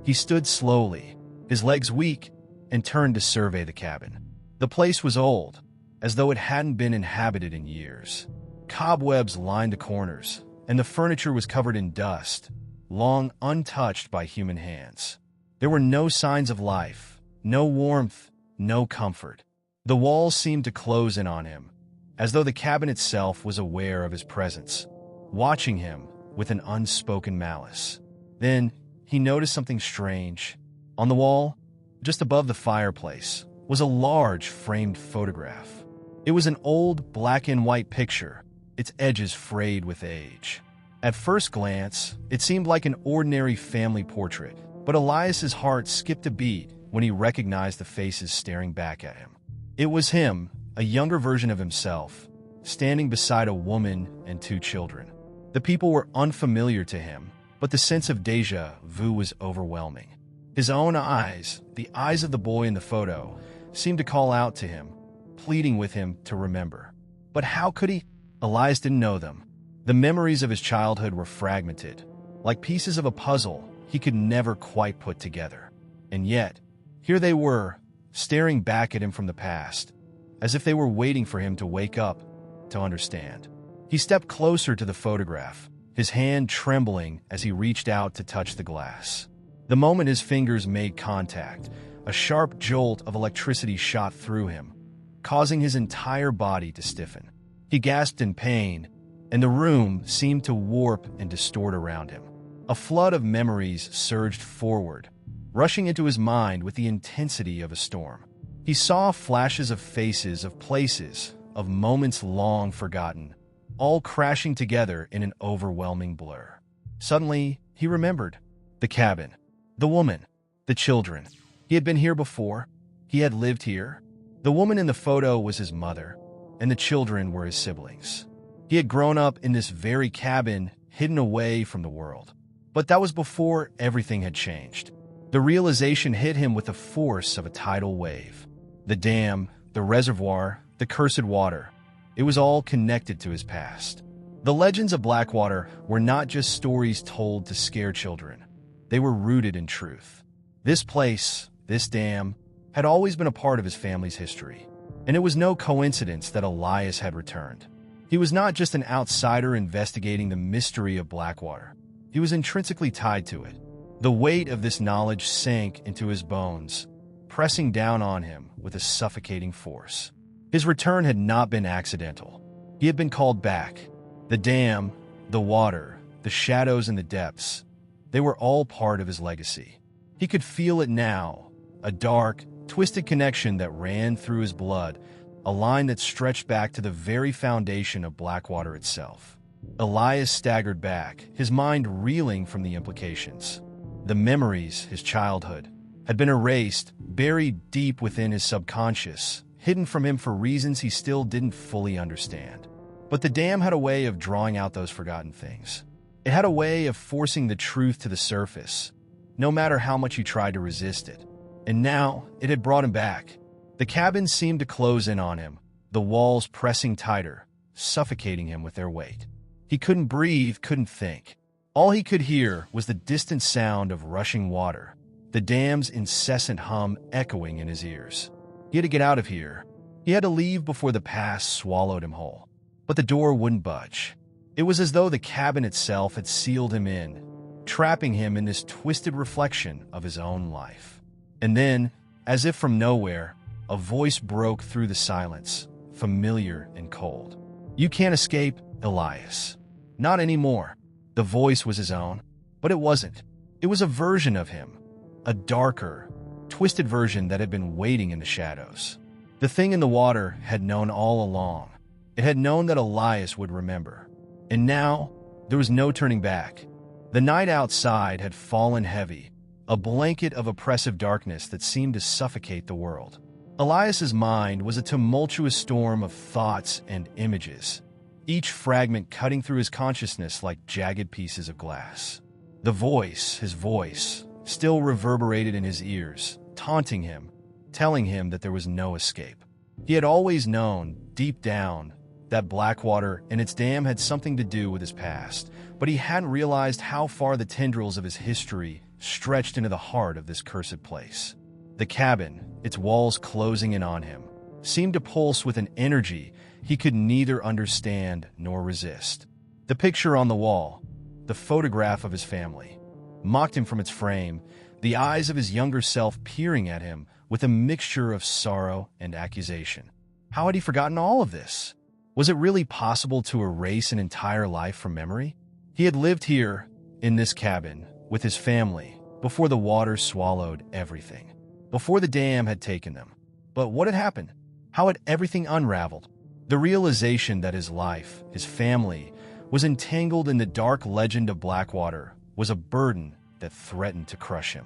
He stood slowly, his legs weak, and turned to survey the cabin. The place was old, as though it hadn't been inhabited in years. Cobwebs lined the corners, and the furniture was covered in dust, long untouched by human hands. There were no signs of life, no warmth, no comfort. The walls seemed to close in on him, as though the cabin itself was aware of his presence, watching him with an unspoken malice. Then he noticed something strange. On the wall, just above the fireplace, was a large framed photograph. It was an old black and white picture, its edges frayed with age. At first glance, it seemed like an ordinary family portrait, but Elias's heart skipped a beat when he recognized the faces staring back at him. It was him, a younger version of himself, standing beside a woman and two children. The people were unfamiliar to him, but the sense of déjà vu was overwhelming. His own eyes, the eyes of the boy in the photo, seemed to call out to him, pleading with him to remember. But how could he? Elias didn't know them. The memories of his childhood were fragmented, like pieces of a puzzle he could never quite put together. And yet, here they were, staring back at him from the past, as if they were waiting for him to wake up, to understand. He stepped closer to the photograph, his hand trembling as he reached out to touch the glass. The moment his fingers made contact, a sharp jolt of electricity shot through him, causing his entire body to stiffen. He gasped in pain, and the room seemed to warp and distort around him. A flood of memories surged forward, rushing into his mind with the intensity of a storm. He saw flashes of faces, of places, of moments long forgotten, all crashing together in an overwhelming blur. Suddenly, he remembered. The cabin, the woman, the children. He had been here before. He had lived here. The woman in the photo was his mother, and the children were his siblings. He had grown up in this very cabin, hidden away from the world. But that was before everything had changed. The realization hit him with the force of a tidal wave. The dam, the reservoir, the cursed water. It was all connected to his past. The legends of Blackwater were not just stories told to scare children. They were rooted in truth. This place, this dam, had always been a part of his family's history. And it was no coincidence that Elias had returned. He was not just an outsider investigating the mystery of Blackwater. He was intrinsically tied to it. The weight of this knowledge sank into his bones, pressing down on him with a suffocating force. His return had not been accidental. He had been called back. The dam, the water, the shadows in the depths, they were all part of his legacy. He could feel it now, a dark, twisted connection that ran through his blood, a line that stretched back to the very foundation of Blackwater itself. Elias staggered back, his mind reeling from the implications. The memories, his childhood, had been erased, buried deep within his subconscious, hidden from him for reasons he still didn't fully understand. But the dam had a way of drawing out those forgotten things. It had a way of forcing the truth to the surface, no matter how much he tried to resist it. And now, it had brought him back. The cabin seemed to close in on him, the walls pressing tighter, suffocating him with their weight. He couldn't breathe, couldn't think. All he could hear was the distant sound of rushing water, the dam's incessant hum echoing in his ears. He had to get out of here. He had to leave before the past swallowed him whole. But the door wouldn't budge. It was as though the cabin itself had sealed him in, trapping him in this twisted reflection of his own life. And then, as if from nowhere, a voice broke through the silence, familiar and cold. "You can't escape, Elias. Not anymore." The voice was his own, but it wasn't. It was a version of him, a darker, twisted version that had been waiting in the shadows. The thing in the water had known all along. It had known that Elias would remember. And now, there was no turning back. The night outside had fallen heavy, a blanket of oppressive darkness that seemed to suffocate the world. Elias's mind was a tumultuous storm of thoughts and images, each fragment cutting through his consciousness like jagged pieces of glass. The voice, his voice, still reverberated in his ears, taunting him, telling him that there was no escape. He had always known, deep down, that Blackwater and its dam had something to do with his past, but he hadn't realized how far the tendrils of his history stretched into the heart of this cursed place. The cabin, its walls closing in on him, seemed to pulse with an energy he could neither understand nor resist. The picture on the wall, the photograph of his family, mocked him from its frame, the eyes of his younger self peering at him with a mixture of sorrow and accusation. How had he forgotten all of this? Was it really possible to erase an entire life from memory? He had lived here, in this cabin, with his family, before the water swallowed everything, before the dam had taken them. But what had happened? How had everything unraveled? The realization that his life, his family, was entangled in the dark legend of Blackwater was a burden that threatened to crush him.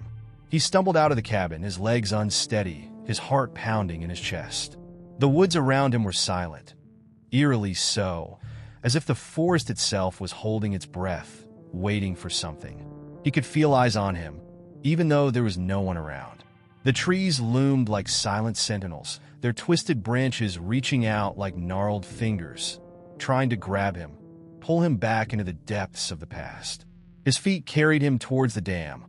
He stumbled out of the cabin, his legs unsteady, his heart pounding in his chest. The woods around him were silent, eerily so, as if the forest itself was holding its breath, waiting for something. He could feel eyes on him, even though there was no one around. The trees loomed like silent sentinels, their twisted branches reaching out like gnarled fingers, trying to grab him, pull him back into the depths of the past. His feet carried him towards the dam,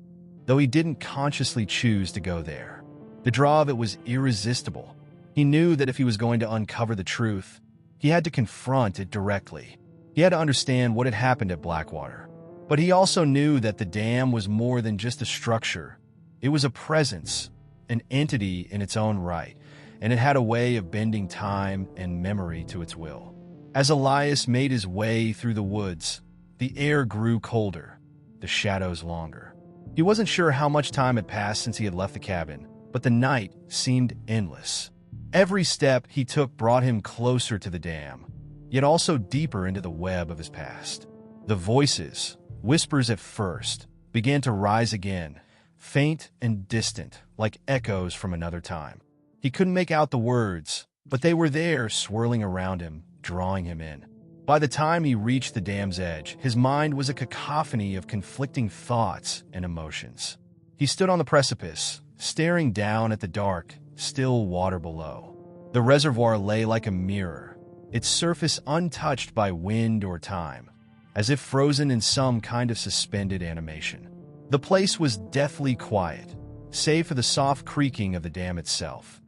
though he didn't consciously choose to go there. The draw of it was irresistible. He knew that if he was going to uncover the truth, he had to confront it directly. He had to understand what had happened at Blackwater. But he also knew that the dam was more than just a structure. It was a presence, an entity in its own right, and it had a way of bending time and memory to its will. As Elias made his way through the woods, the air grew colder, the shadows longer. He wasn't sure how much time had passed since he had left the cabin, but the night seemed endless. Every step he took brought him closer to the dam, yet also deeper into the web of his past. The voices, whispers at first, began to rise again, faint and distant, like echoes from another time. He couldn't make out the words, but they were there, swirling around him, drawing him in. By the time he reached the dam's edge, his mind was a cacophony of conflicting thoughts and emotions. He stood on the precipice, staring down at the dark, still water below. The reservoir lay like a mirror, its surface untouched by wind or time, as if frozen in some kind of suspended animation. The place was deathly quiet, save for the soft creaking of the dam itself,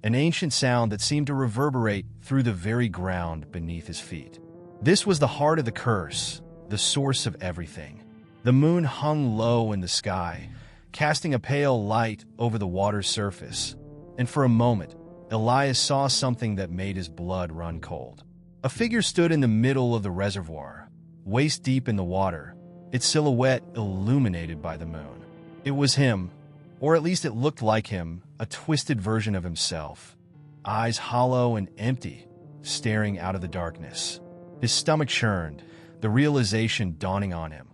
an ancient sound that seemed to reverberate through the very ground beneath his feet. This was the heart of the curse, the source of everything. The moon hung low in the sky, casting a pale light over the water's surface, and for a moment, Elias saw something that made his blood run cold. A figure stood in the middle of the reservoir, waist deep in the water, its silhouette illuminated by the moon. It was him, or at least it looked like him, a twisted version of himself. eyes hollow and empty, staring out of the darkness. His stomach churned, the realization dawning on him.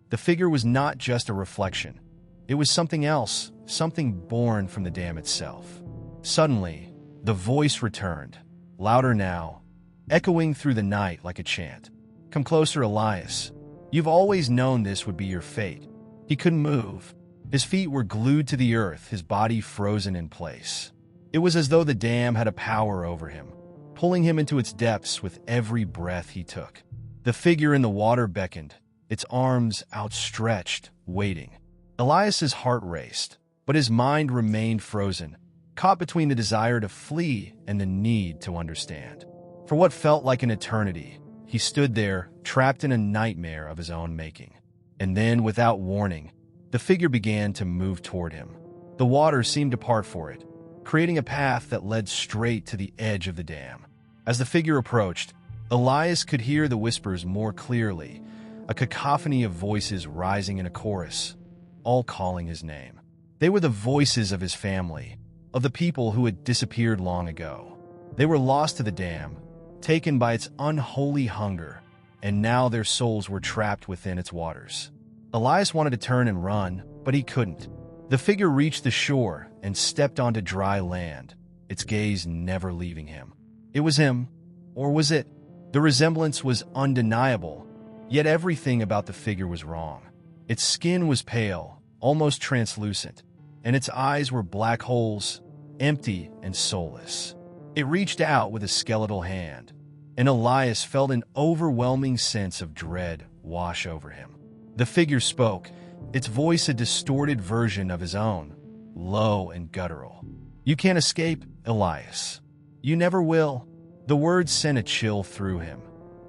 The figure was not just a reflection. It was something else, something born from the dam itself. Suddenly, the voice returned, louder now, echoing through the night like a chant. "Come closer, Elias. You've always known this would be your fate." He couldn't move. His feet were glued to the earth, his body frozen in place. It was as though the dam had a power over him, pulling him into its depths with every breath he took. The figure in the water beckoned, its arms outstretched, waiting. Elias's heart raced, but his mind remained frozen, caught between the desire to flee and the need to understand. For what felt like an eternity, he stood there, trapped in a nightmare of his own making. And then, without warning, the figure began to move toward him. The water seemed to part for it, creating a path that led straight to the edge of the dam. As the figure approached, Elias could hear the whispers more clearly, a cacophony of voices rising in a chorus, all calling his name. They were the voices of his family, of the people who had disappeared long ago. They were lost to the dam, taken by its unholy hunger, and now their souls were trapped within its waters. Elias wanted to turn and run, but he couldn't. The figure reached the shore and stepped onto dry land, its gaze never leaving him. It was him, or was it? The resemblance was undeniable, yet everything about the figure was wrong. Its skin was pale, almost translucent, and its eyes were black holes, empty and soulless. It reached out with a skeletal hand, and Elias felt an overwhelming sense of dread wash over him. The figure spoke, its voice a distorted version of his own, low and guttural. "You can't escape, Elias. You never will." The words sent a chill through him,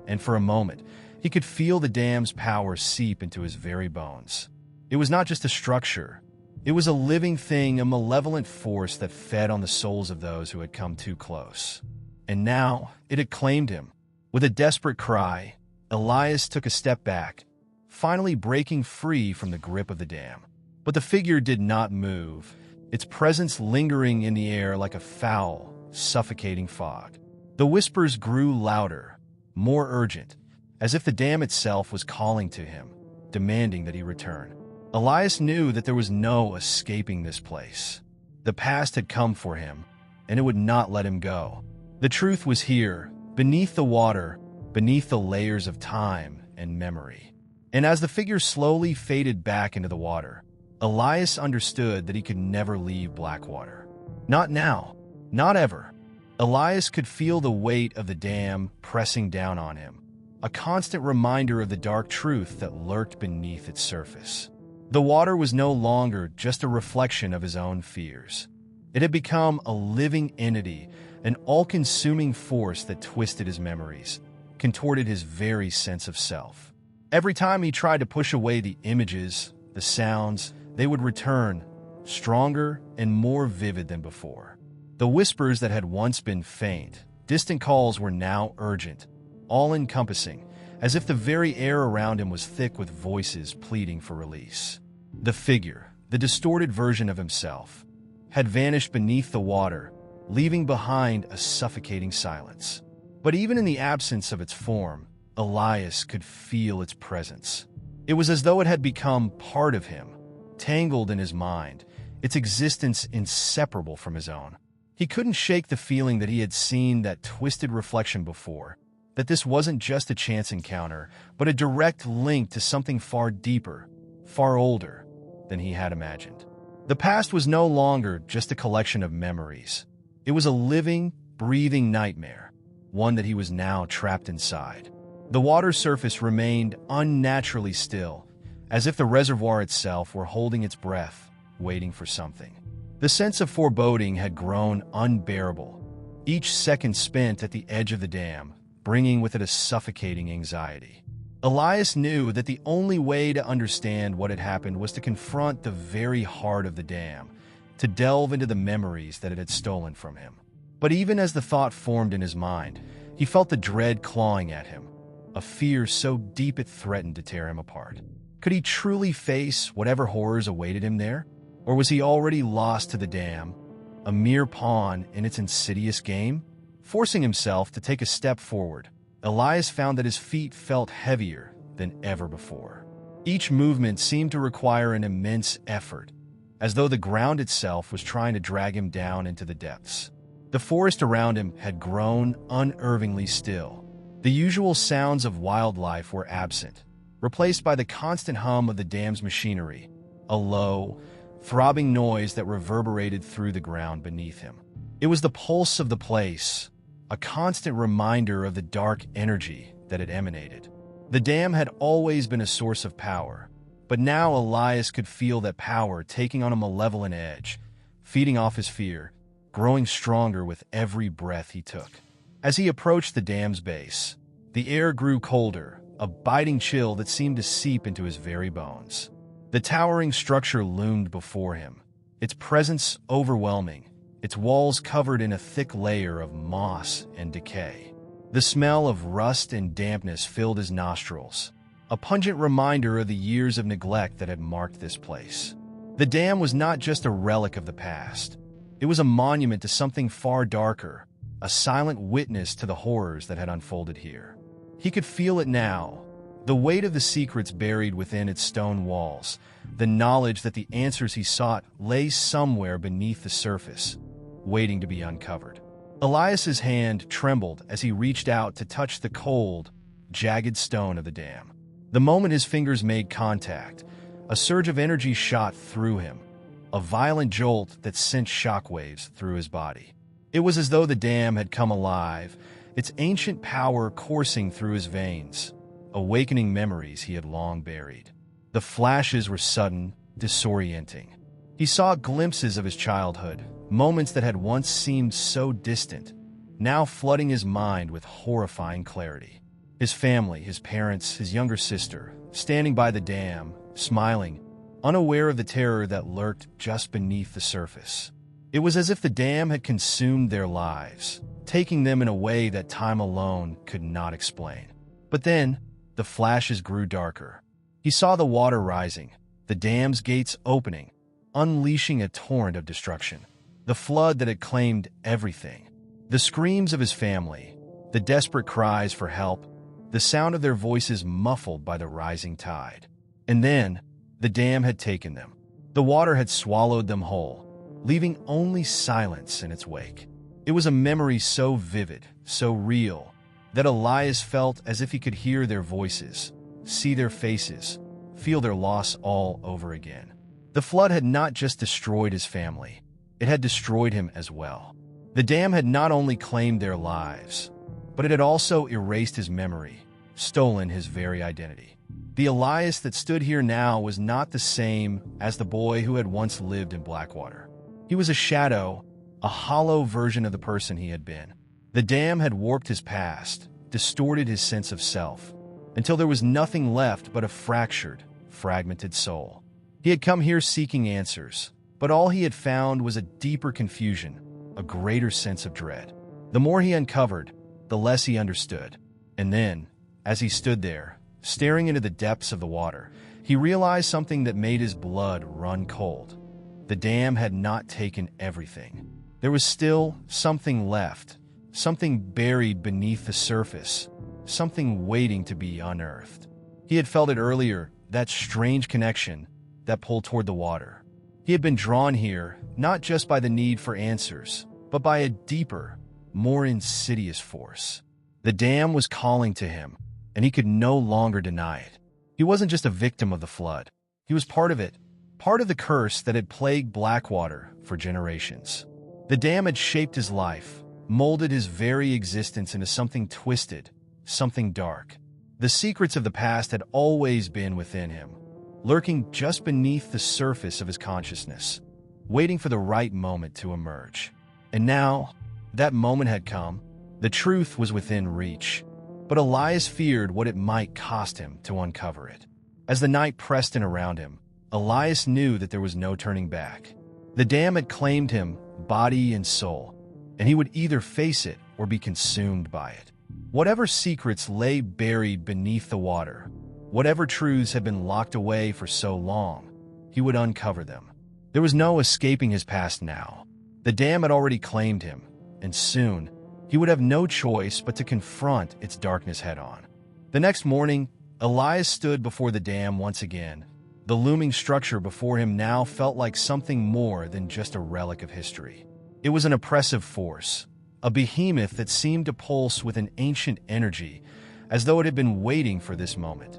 and for a moment, he could feel the dam's power seep into his very bones. It was not just a structure. It was a living thing, a malevolent force that fed on the souls of those who had come too close. And now, it had claimed him. With a desperate cry, Elias took a step back, finally breaking free from the grip of the dam. But the figure did not move, its presence lingering in the air like a foul, suffocating fog. The whispers grew louder, more urgent, as if the dam itself was calling to him, demanding that he return. Elias knew that there was no escaping this place. The past had come for him, and it would not let him go. The truth was here, beneath the water, beneath the layers of time and memory. And as the figure slowly faded back into the water, Elias understood that he could never leave Blackwater. Not now, not ever. Elias could feel the weight of the dam pressing down on him, a constant reminder of the dark truth that lurked beneath its surface. The water was no longer just a reflection of his own fears. It had become a living entity, an all-consuming force that twisted his memories, contorted his very sense of self. Every time he tried to push away the images, the sounds, they would return, stronger and more vivid than before. The whispers that had once been faint, distant calls were now urgent, all-encompassing, as if the very air around him was thick with voices pleading for release. The figure, the distorted version of himself, had vanished beneath the water, leaving behind a suffocating silence. But even in the absence of its form, Elias could feel its presence. It was as though it had become part of him, tangled in his mind, its existence inseparable from his own. He couldn't shake the feeling that he had seen that twisted reflection before, that this wasn't just a chance encounter, but a direct link to something far deeper, far older than he had imagined. The past was no longer just a collection of memories. It was a living, breathing nightmare, one that he was now trapped inside. The water surface remained unnaturally still, as if the reservoir itself were holding its breath, waiting for something. The sense of foreboding had grown unbearable, each second spent at the edge of the dam, bringing with it a suffocating anxiety. Elias knew that the only way to understand what had happened was to confront the very heart of the dam, to delve into the memories that it had stolen from him. But even as the thought formed in his mind, he felt the dread clawing at him, a fear so deep it threatened to tear him apart. Could he truly face whatever horrors awaited him there? Or was he already lost to the dam, a mere pawn in its insidious game? Forcing himself to take a step forward, Elias found that his feet felt heavier than ever before. Each movement seemed to require an immense effort, as though the ground itself was trying to drag him down into the depths. The forest around him had grown unnervingly still. The usual sounds of wildlife were absent, replaced by the constant hum of the dam's machinery, a low, throbbing noise that reverberated through the ground beneath him. It was the pulse of the place, a constant reminder of the dark energy that it emanated. The dam had always been a source of power, but now Elias could feel that power taking on a malevolent edge, feeding off his fear, growing stronger with every breath he took. As he approached the dam's base, the air grew colder, a biting chill that seemed to seep into his very bones. The towering structure loomed before him, its presence overwhelming, its walls covered in a thick layer of moss and decay. The smell of rust and dampness filled his nostrils, a pungent reminder of the years of neglect that had marked this place. The dam was not just a relic of the past. It was a monument to something far darker, a silent witness to the horrors that had unfolded here. He could feel it now, the weight of the secrets buried within its stone walls, the knowledge that the answers he sought lay somewhere beneath the surface, waiting to be uncovered. Elias's hand trembled as he reached out to touch the cold, jagged stone of the dam. The moment his fingers made contact, a surge of energy shot through him, a violent jolt that sent shockwaves through his body. It was as though the dam had come alive, its ancient power coursing through his veins, awakening memories he had long buried. The flashes were sudden, disorienting. He saw glimpses of his childhood, moments that had once seemed so distant, now flooding his mind with horrifying clarity. His family, his parents, his younger sister, standing by the dam, smiling, unaware of the terror that lurked just beneath the surface. It was as if the dam had consumed their lives, taking them in a way that time alone could not explain. But then, the flashes grew darker. He saw the water rising, the dam's gates opening, unleashing a torrent of destruction. The flood that had claimed everything. The screams of his family, the desperate cries for help, the sound of their voices muffled by the rising tide. And then, the dam had taken them. The water had swallowed them whole, leaving only silence in its wake. It was a memory so vivid, so real, that Elias felt as if he could hear their voices, see their faces, feel their loss all over again. The flood had not just destroyed his family, it had destroyed him as well. The dam had not only claimed their lives, but it had also erased his memory, stolen his very identity. The Elias that stood here now was not the same as the boy who had once lived in Blackwater. He was a shadow, a hollow version of the person he had been. The dam had warped his past, distorted his sense of self, until there was nothing left but a fractured, fragmented soul. He had come here seeking answers, but all he had found was a deeper confusion, a greater sense of dread. The more he uncovered, the less he understood. And then, as he stood there, staring into the depths of the water, he realized something that made his blood run cold. The dam had not taken everything. There was still something left, something buried beneath the surface, something waiting to be unearthed. He had felt it earlier, that strange connection, that pull toward the water. He had been drawn here, not just by the need for answers, but by a deeper, more insidious force. The dam was calling to him, and he could no longer deny it. He wasn't just a victim of the flood. He was part of it, part of the curse that had plagued Blackwater for generations. The dam had shaped his life, molded his very existence into something twisted, something dark. The secrets of the past had always been within him, lurking just beneath the surface of his consciousness, waiting for the right moment to emerge. And now, that moment had come. The truth was within reach, but Elias feared what it might cost him to uncover it. As the night pressed in around him, Elias knew that there was no turning back. The dam had claimed him, body and soul, and he would either face it or be consumed by it. Whatever secrets lay buried beneath the water, whatever truths had been locked away for so long, he would uncover them. There was no escaping his past now. The dam had already claimed him, and soon he would have no choice but to confront its darkness head-on. The next morning, Elias stood before the dam once again. The looming structure before him now felt like something more than just a relic of history. It was an oppressive force, a behemoth that seemed to pulse with an ancient energy, as though it had been waiting for this moment,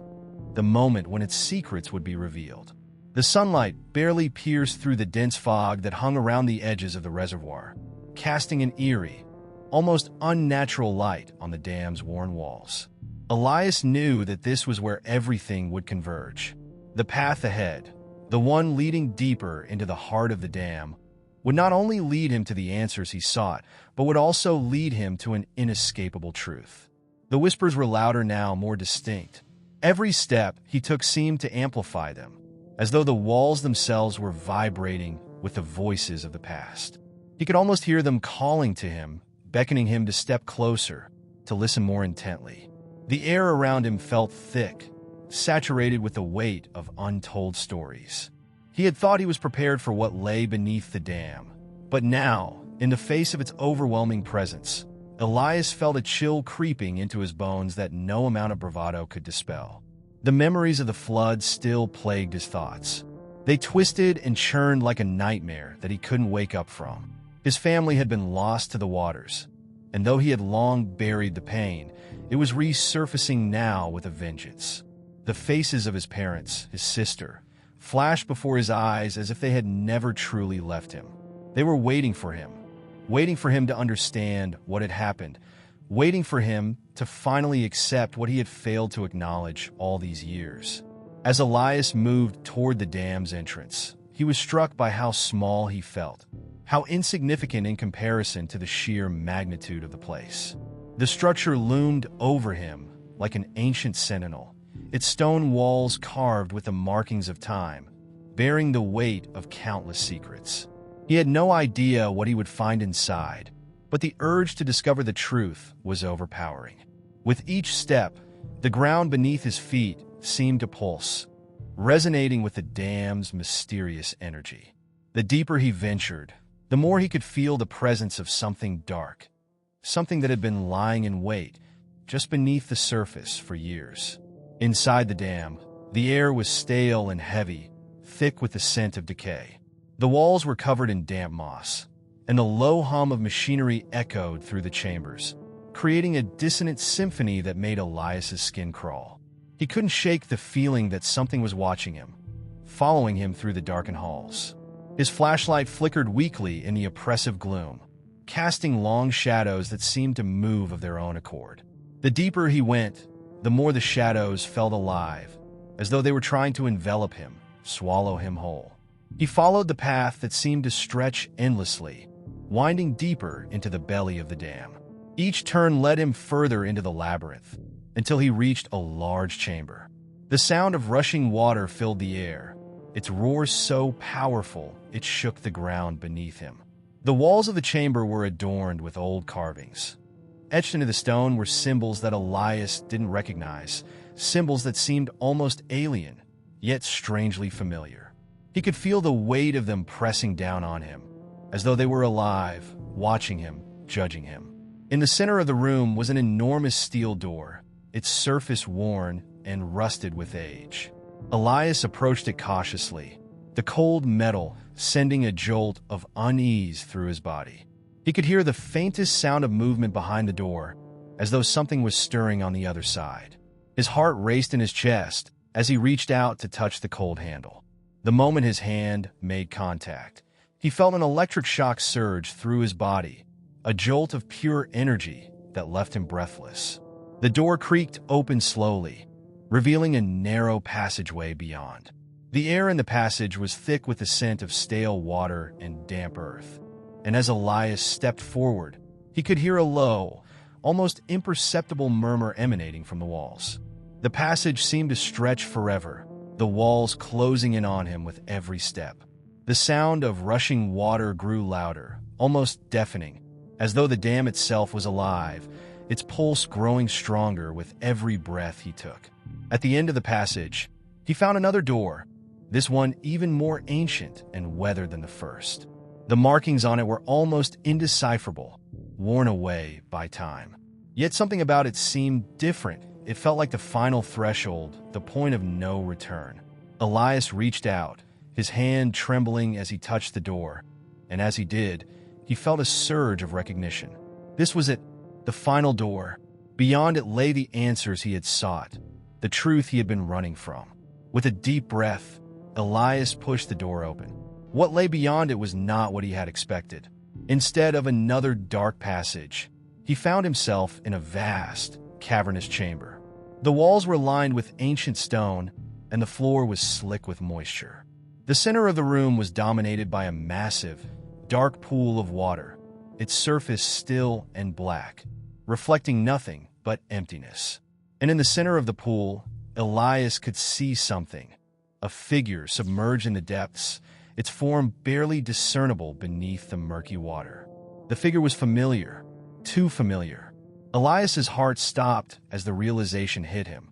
the moment when its secrets would be revealed. The sunlight barely pierced through the dense fog that hung around the edges of the reservoir, casting an eerie, almost unnatural light on the dam's worn walls. Elias knew that this was where everything would converge. The path ahead, the one leading deeper into the heart of the dam, would not only lead him to the answers he sought, but would also lead him to an inescapable truth. The whispers were louder now, more distinct. Every step he took seemed to amplify them, as though the walls themselves were vibrating with the voices of the past. He could almost hear them calling to him, beckoning him to step closer, to listen more intently. The air around him felt thick, saturated with the weight of untold stories. He had thought he was prepared for what lay beneath the dam, but now, in the face of its overwhelming presence, Elias felt a chill creeping into his bones that no amount of bravado could dispel. The memories of the flood still plagued his thoughts. They twisted and churned like a nightmare that he couldn't wake up from. His family had been lost to the waters, and though he had long buried the pain, it was resurfacing now with a vengeance. The faces of his parents, his sister, flashed before his eyes as if they had never truly left him. They were waiting for him to understand what had happened, waiting for him to finally accept what he had failed to acknowledge all these years. As Elias moved toward the dam's entrance, he was struck by how small he felt, how insignificant in comparison to the sheer magnitude of the place. The structure loomed over him like an ancient sentinel, its stone walls carved with the markings of time, bearing the weight of countless secrets. He had no idea what he would find inside, but the urge to discover the truth was overpowering. With each step, the ground beneath his feet seemed to pulse, resonating with the dam's mysterious energy. The deeper he ventured, the more he could feel the presence of something dark, something that had been lying in wait just beneath the surface for years. Inside the dam, the air was stale and heavy, thick with the scent of decay. The walls were covered in damp moss, and the low hum of machinery echoed through the chambers, creating a dissonant symphony that made Elias's skin crawl. He couldn't shake the feeling that something was watching him, following him through the darkened halls. His flashlight flickered weakly in the oppressive gloom, casting long shadows that seemed to move of their own accord. The deeper he went, the more the shadows felt alive, as though they were trying to envelop him, swallow him whole. He followed the path that seemed to stretch endlessly, winding deeper into the belly of the dam. Each turn led him further into the labyrinth, until he reached a large chamber. The sound of rushing water filled the air, its roar so powerful it shook the ground beneath him. The walls of the chamber were adorned with old carvings. Etched into the stone were symbols that Elias didn't recognize, symbols that seemed almost alien, yet strangely familiar. He could feel the weight of them pressing down on him, as though they were alive, watching him, judging him. In the center of the room was an enormous steel door, its surface worn and rusted with age. Elias approached it cautiously, the cold metal sending a jolt of unease through his body. He could hear the faintest sound of movement behind the door, as though something was stirring on the other side. His heart raced in his chest as he reached out to touch the cold handle. The moment his hand made contact, he felt an electric shock surge through his body, a jolt of pure energy that left him breathless. The door creaked open slowly, revealing a narrow passageway beyond. The air in the passage was thick with the scent of stale water and damp earth, and as Elias stepped forward, he could hear a low, almost imperceptible murmur emanating from the walls. The passage seemed to stretch forever, the walls closing in on him with every step. The sound of rushing water grew louder, almost deafening, as though the dam itself was alive, its pulse growing stronger with every breath he took. At the end of the passage, he found another door, this one even more ancient and weathered than the first. The markings on it were almost indecipherable, worn away by time. Yet something about it seemed different. It felt like the final threshold, the point of no return. Elias reached out, his hand trembling as he touched the door, and as he did, he felt a surge of recognition. This was it, the final door. Beyond it lay the answers he had sought, the truth he had been running from. With a deep breath, Elias pushed the door open. What lay beyond it was not what he had expected. Instead of another dark passage, he found himself in a vast, cavernous chamber. The walls were lined with ancient stone, and the floor was slick with moisture. The center of the room was dominated by a massive, dark pool of water, its surface still and black, reflecting nothing but emptiness. And in the center of the pool, Elias could see something, a figure submerged in the depths, its form barely discernible beneath the murky water. The figure was familiar, too familiar. Elias's heart stopped as the realization hit him.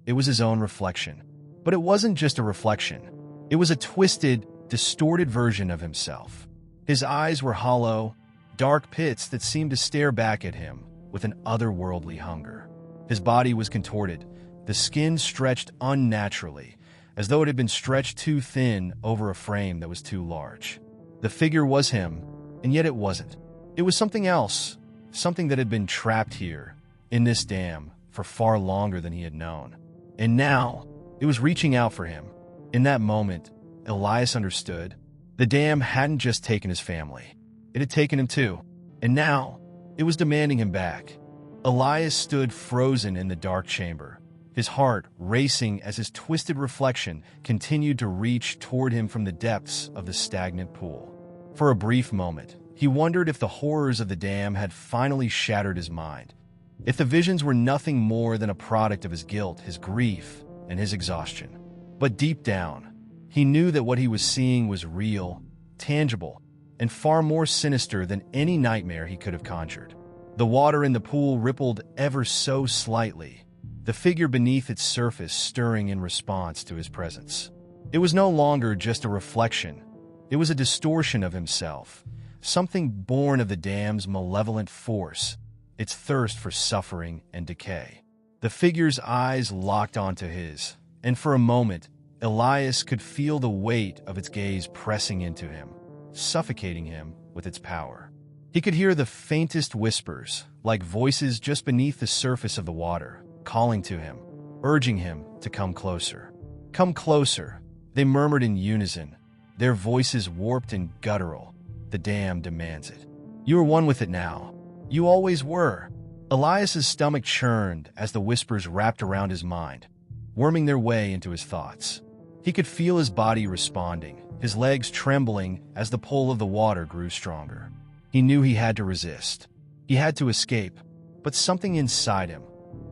It was his own reflection. But it wasn't just a reflection. It was a twisted, distorted version of himself. His eyes were hollow, dark pits that seemed to stare back at him with an otherworldly hunger. His body was contorted, the skin stretched unnaturally, as though it had been stretched too thin over a frame that was too large. The figure was him, and yet it wasn't. It was something else, something that had been trapped here, in this dam, for far longer than he had known. And now, it was reaching out for him. In that moment, Elias understood. The dam hadn't just taken his family. It had taken him too. And now, it was demanding him back. Elias stood frozen in the dark chamber, his heart racing as his twisted reflection continued to reach toward him from the depths of the stagnant pool. For a brief moment, he wondered if the horrors of the dam had finally shattered his mind, if the visions were nothing more than a product of his guilt, his grief, and his exhaustion. But deep down, he knew that what he was seeing was real, tangible, and far more sinister than any nightmare he could have conjured. The water in the pool rippled ever so slightly, the figure beneath its surface stirring in response to his presence. It was no longer just a reflection. It was a distortion of himself, something born of the dam's malevolent force, its thirst for suffering and decay. The figure's eyes locked onto his, and for a moment, Elias could feel the weight of its gaze pressing into him, suffocating him with its power. He could hear the faintest whispers, like voices just beneath the surface of the water, calling to him, urging him to come closer. Come closer, they murmured in unison, their voices warped and guttural. The dam demands it. You are one with it now. You always were. Elias's stomach churned as the whispers wrapped around his mind, worming their way into his thoughts. He could feel his body responding, his legs trembling as the pull of the water grew stronger. He knew he had to resist. He had to escape, but something inside him,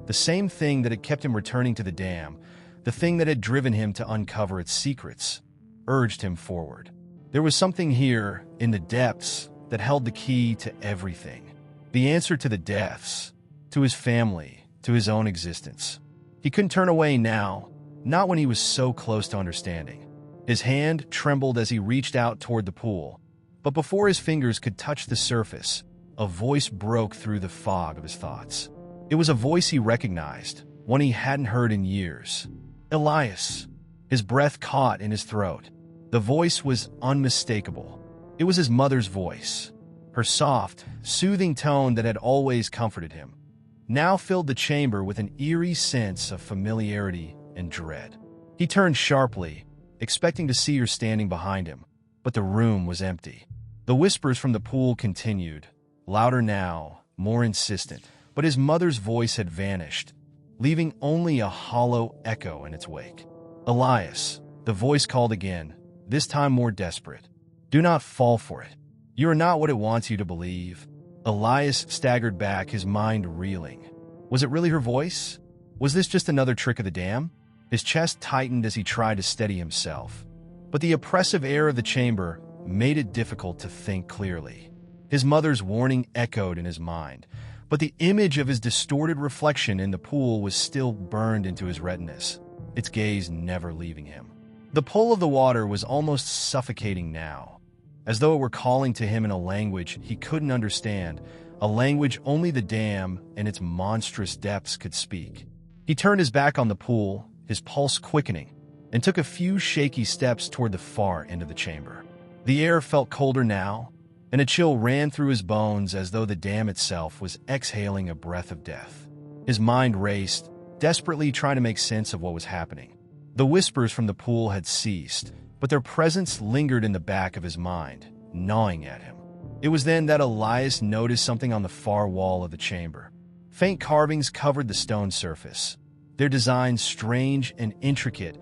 the same thing that had kept him returning to the dam, the thing that had driven him to uncover its secrets, urged him forward. There was something here, in the depths, that held the key to everything. The answer to the deaths, to his family, to his own existence. He couldn't turn away now, not when he was so close to understanding. His hand trembled as he reached out toward the pool, but before his fingers could touch the surface, a voice broke through the fog of his thoughts. It was a voice he recognized, one he hadn't heard in years. Elias. His breath caught in his throat. The voice was unmistakable. It was his mother's voice. Her soft, soothing tone that had always comforted him now filled the chamber with an eerie sense of familiarity and dread. He turned sharply, expecting to see her standing behind him, but the room was empty. The whispers from the pool continued, louder now, more insistent, but his mother's voice had vanished, leaving only a hollow echo in its wake. Elias, the voice called again, this time more desperate. Do not fall for it. You are not what it wants you to believe. Elias staggered back, his mind reeling. Was it really her voice? Was this just another trick of the dam? His chest tightened as he tried to steady himself, but the oppressive air of the chamber made it difficult to think clearly. His mother's warning echoed in his mind, but the image of his distorted reflection in the pool was still burned into his retinas, its gaze never leaving him. The pull of the water was almost suffocating now, as though it were calling to him in a language he couldn't understand, a language only the dam and its monstrous depths could speak. He turned his back on the pool, his pulse quickening, and took a few shaky steps toward the far end of the chamber. The air felt colder now, and a chill ran through his bones as though the dam itself was exhaling a breath of death. His mind raced, desperately trying to make sense of what was happening. The whispers from the pool had ceased, but their presence lingered in the back of his mind, gnawing at him. It was then that Elias noticed something on the far wall of the chamber. Faint carvings covered the stone surface, their designs strange and intricate,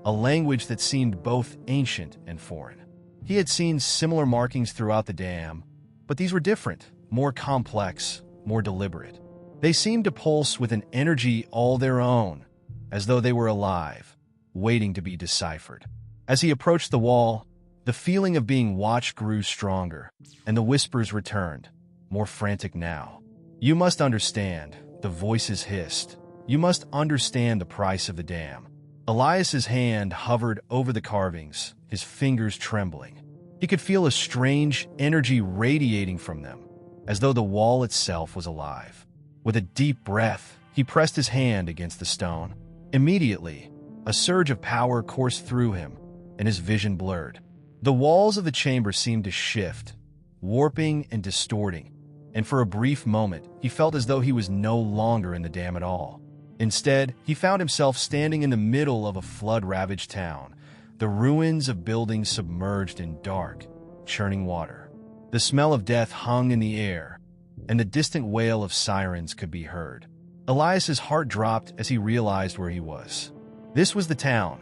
a language that seemed both ancient and foreign. He had seen similar markings throughout the dam, but these were different, more complex, more deliberate. They seemed to pulse with an energy all their own, as though they were alive, waiting to be deciphered. As he approached the wall, the feeling of being watched grew stronger, and the whispers returned, more frantic now. "You must understand," the voices hissed. "You must understand the price of the dam." Elias's hand hovered over the carvings, his fingers trembling. He could feel a strange energy radiating from them, as though the wall itself was alive. With a deep breath, he pressed his hand against the stone. Immediately, a surge of power coursed through him, and his vision blurred. The walls of the chamber seemed to shift, warping and distorting, and for a brief moment, he felt as though he was no longer in the dam at all. Instead, he found himself standing in the middle of a flood-ravaged town, the ruins of buildings submerged in dark, churning water. The smell of death hung in the air, and the distant wail of sirens could be heard. Elias's heart dropped as he realized where he was. This was the town,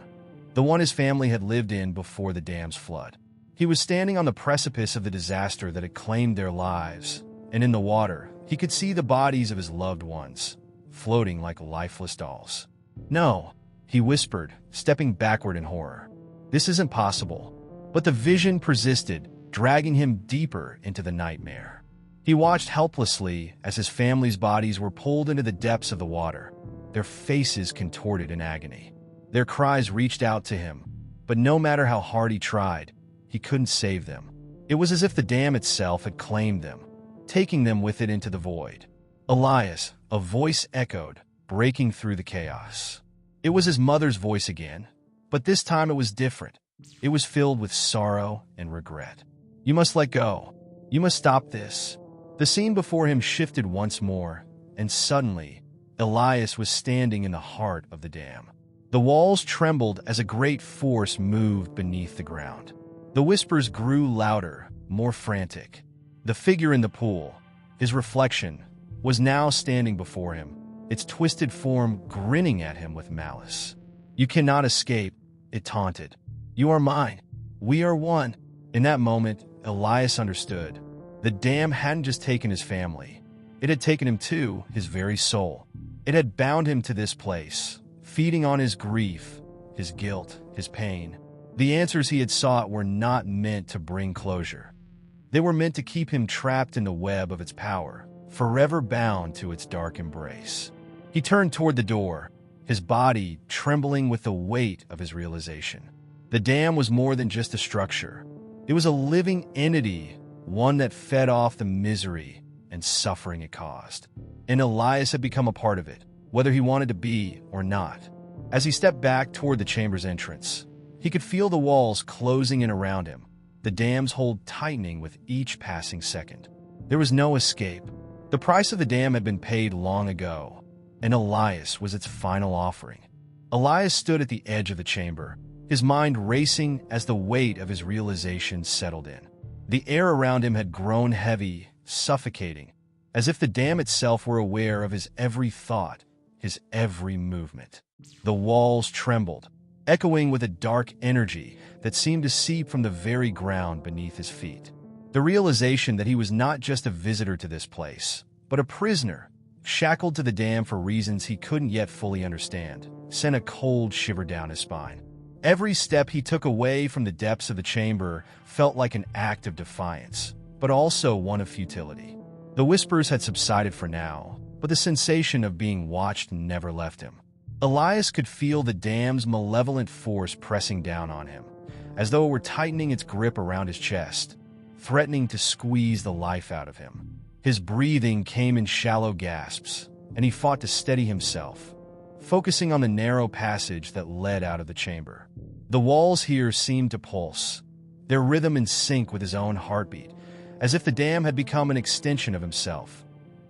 the one his family had lived in before the dam's flood. He was standing on the precipice of the disaster that had claimed their lives, and in the water, he could see the bodies of his loved ones, floating like lifeless dolls. "No," he whispered, stepping backward in horror. "This isn't possible." But the vision persisted, dragging him deeper into the nightmare. He watched helplessly as his family's bodies were pulled into the depths of the water, their faces contorted in agony. Their cries reached out to him, but no matter how hard he tried, he couldn't save them. It was as if the dam itself had claimed them, taking them with it into the void. "Elias," a voice echoed, breaking through the chaos. It was his mother's voice again, but this time it was different. It was filled with sorrow and regret. "You must let go. You must stop this." The scene before him shifted once more, and suddenly, Elias was standing in the heart of the dam. The walls trembled as a great force moved beneath the ground. The whispers grew louder, more frantic. The figure in the pool, his reflection, was now standing before him, its twisted form grinning at him with malice. "You cannot escape," it taunted. "You are mine. We are one." In that moment, Elias understood. The dam hadn't just taken his family. It had taken him too, his very soul. It had bound him to this place, feeding on his grief, his guilt, his pain. The answers he had sought were not meant to bring closure. They were meant to keep him trapped in the web of its power, forever bound to its dark embrace. He turned toward the door, his body trembling with the weight of his realization. The dam was more than just a structure. It was a living entity, one that fed off the misery and suffering it caused. And Elias had become a part of it, whether he wanted to be or not. As he stepped back toward the chamber's entrance, he could feel the walls closing in around him, the dam's hold tightening with each passing second. There was no escape. The price of the dam had been paid long ago, and Elias was its final offering. Elias stood at the edge of the chamber, his mind racing as the weight of his realization settled in. The air around him had grown heavy, suffocating, as if the dam itself were aware of his every thought, his every movement. The walls trembled, echoing with a dark energy that seemed to seep from the very ground beneath his feet. The realization that he was not just a visitor to this place, but a prisoner, shackled to the dam for reasons he couldn't yet fully understand, sent a cold shiver down his spine. Every step he took away from the depths of the chamber felt like an act of defiance, but also one of futility. The whispers had subsided for now, but the sensation of being watched never left him. Elias could feel the dam's malevolent force pressing down on him, as though it were tightening its grip around his chest, threatening to squeeze the life out of him. His breathing came in shallow gasps, and he fought to steady himself, focusing on the narrow passage that led out of the chamber. The walls here seemed to pulse, their rhythm in sync with his own heartbeat, as if the dam had become an extension of himself,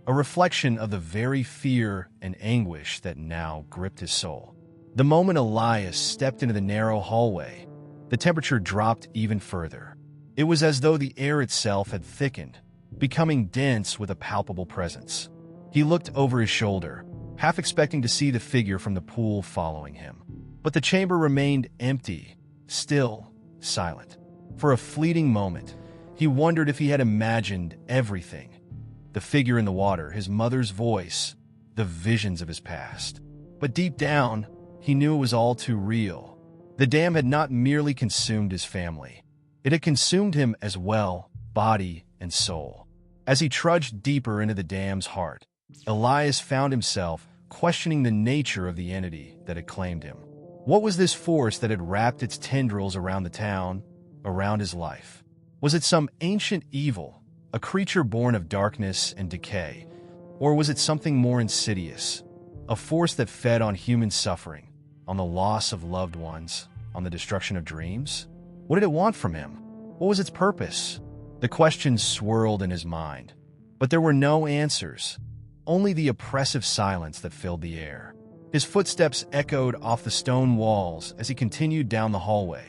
a reflection of the very fear and anguish that now gripped his soul. The moment Elias stepped into the narrow hallway, the temperature dropped even further. It was as though the air itself had thickened, becoming dense with a palpable presence. He looked over his shoulder, half expecting to see the figure from the pool following him. But the chamber remained empty, still, silent. For a fleeting moment, he wondered if he had imagined everything. The figure in the water, his mother's voice, the visions of his past. But deep down, he knew it was all too real. The dam had not merely consumed his family. It had consumed him as well, body and soul. As he trudged deeper into the dam's heart, Elias found himself questioning the nature of the entity that had claimed him. What was this force that had wrapped its tendrils around the town, around his life? Was it some ancient evil, a creature born of darkness and decay? Or was it something more insidious, a force that fed on human suffering, on the loss of loved ones, on the destruction of dreams? What did it want from him? What was its purpose? The questions swirled in his mind, but there were no answers, only the oppressive silence that filled the air. His footsteps echoed off the stone walls as he continued down the hallway,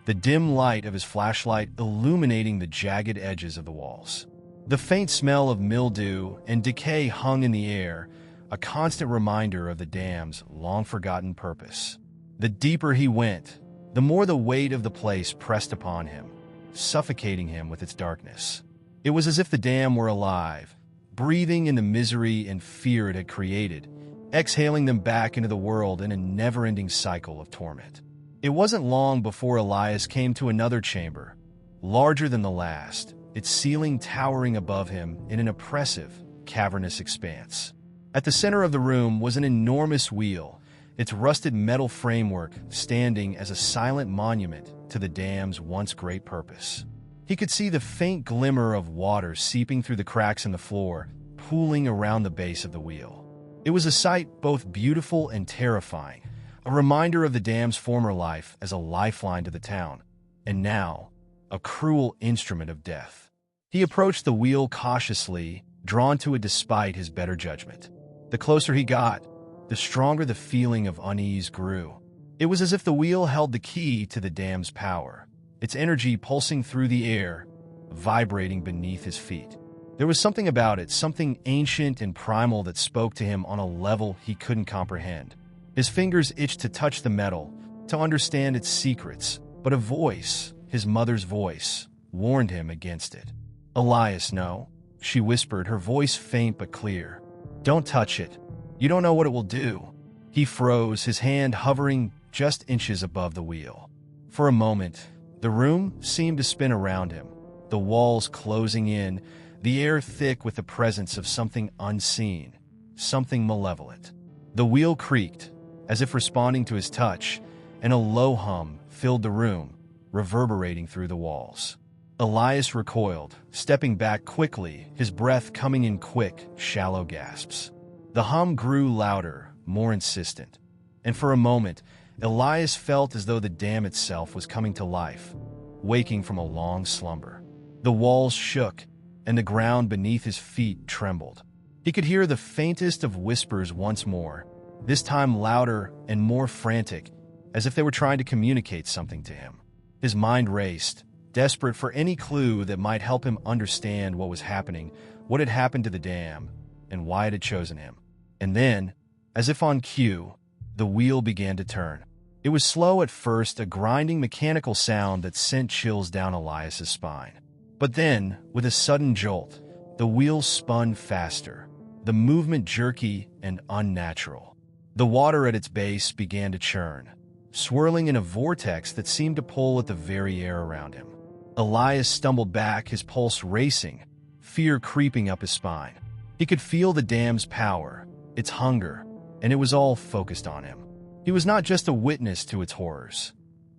the dim light of his flashlight illuminating the jagged edges of the walls. The faint smell of mildew and decay hung in the air, a constant reminder of the dam's long-forgotten purpose. The deeper he went, the more the weight of the place pressed upon him, suffocating him with its darkness. It was as if the dam were alive, breathing in the misery and fear it had created, exhaling them back into the world in a never-ending cycle of torment. It wasn't long before Elias came to another chamber, larger than the last, its ceiling towering above him in an oppressive, cavernous expanse. At the center of the room was an enormous wheel, its rusted metal framework standing as a silent monument to the dam's once great purpose. He could see the faint glimmer of water seeping through the cracks in the floor, pooling around the base of the wheel. It was a sight both beautiful and terrifying, a reminder of the dam's former life as a lifeline to the town, and now, a cruel instrument of death. He approached the wheel cautiously, drawn to it despite his better judgment. The closer he got, the stronger the feeling of unease grew. It was as if the wheel held the key to the dam's power, its energy pulsing through the air, vibrating beneath his feet. There was something about it, something ancient and primal that spoke to him on a level he couldn't comprehend. His fingers itched to touch the metal, to understand its secrets, but a voice, his mother's voice, warned him against it. "Elias, no," she whispered, her voice faint but clear. "Don't touch it. You don't know what it will do." He froze, his hand hovering just inches above the wheel. For a moment, the room seemed to spin around him, the walls closing in, the air thick with the presence of something unseen, something malevolent. The wheel creaked, as if responding to his touch, and a low hum filled the room, reverberating through the walls. Elias recoiled, stepping back quickly, his breath coming in quick, shallow gasps. The hum grew louder, more insistent, and for a moment, Elias felt as though the dam itself was coming to life, waking from a long slumber. The walls shook, and the ground beneath his feet trembled. He could hear the faintest of whispers once more, this time louder and more frantic, as if they were trying to communicate something to him. His mind raced, desperate for any clue that might help him understand what was happening, what had happened to the dam, and why it had chosen him. And then, as if on cue, the wheel began to turn. It was slow at first, a grinding mechanical sound that sent chills down Elias's spine. But then, with a sudden jolt, the wheel spun faster, the movement jerky and unnatural. The water at its base began to churn, swirling in a vortex that seemed to pull at the very air around him. Elias stumbled back, his pulse racing, fear creeping up his spine. He could feel the dam's power, its hunger, and it was all focused on him. He was not just a witness to its horrors.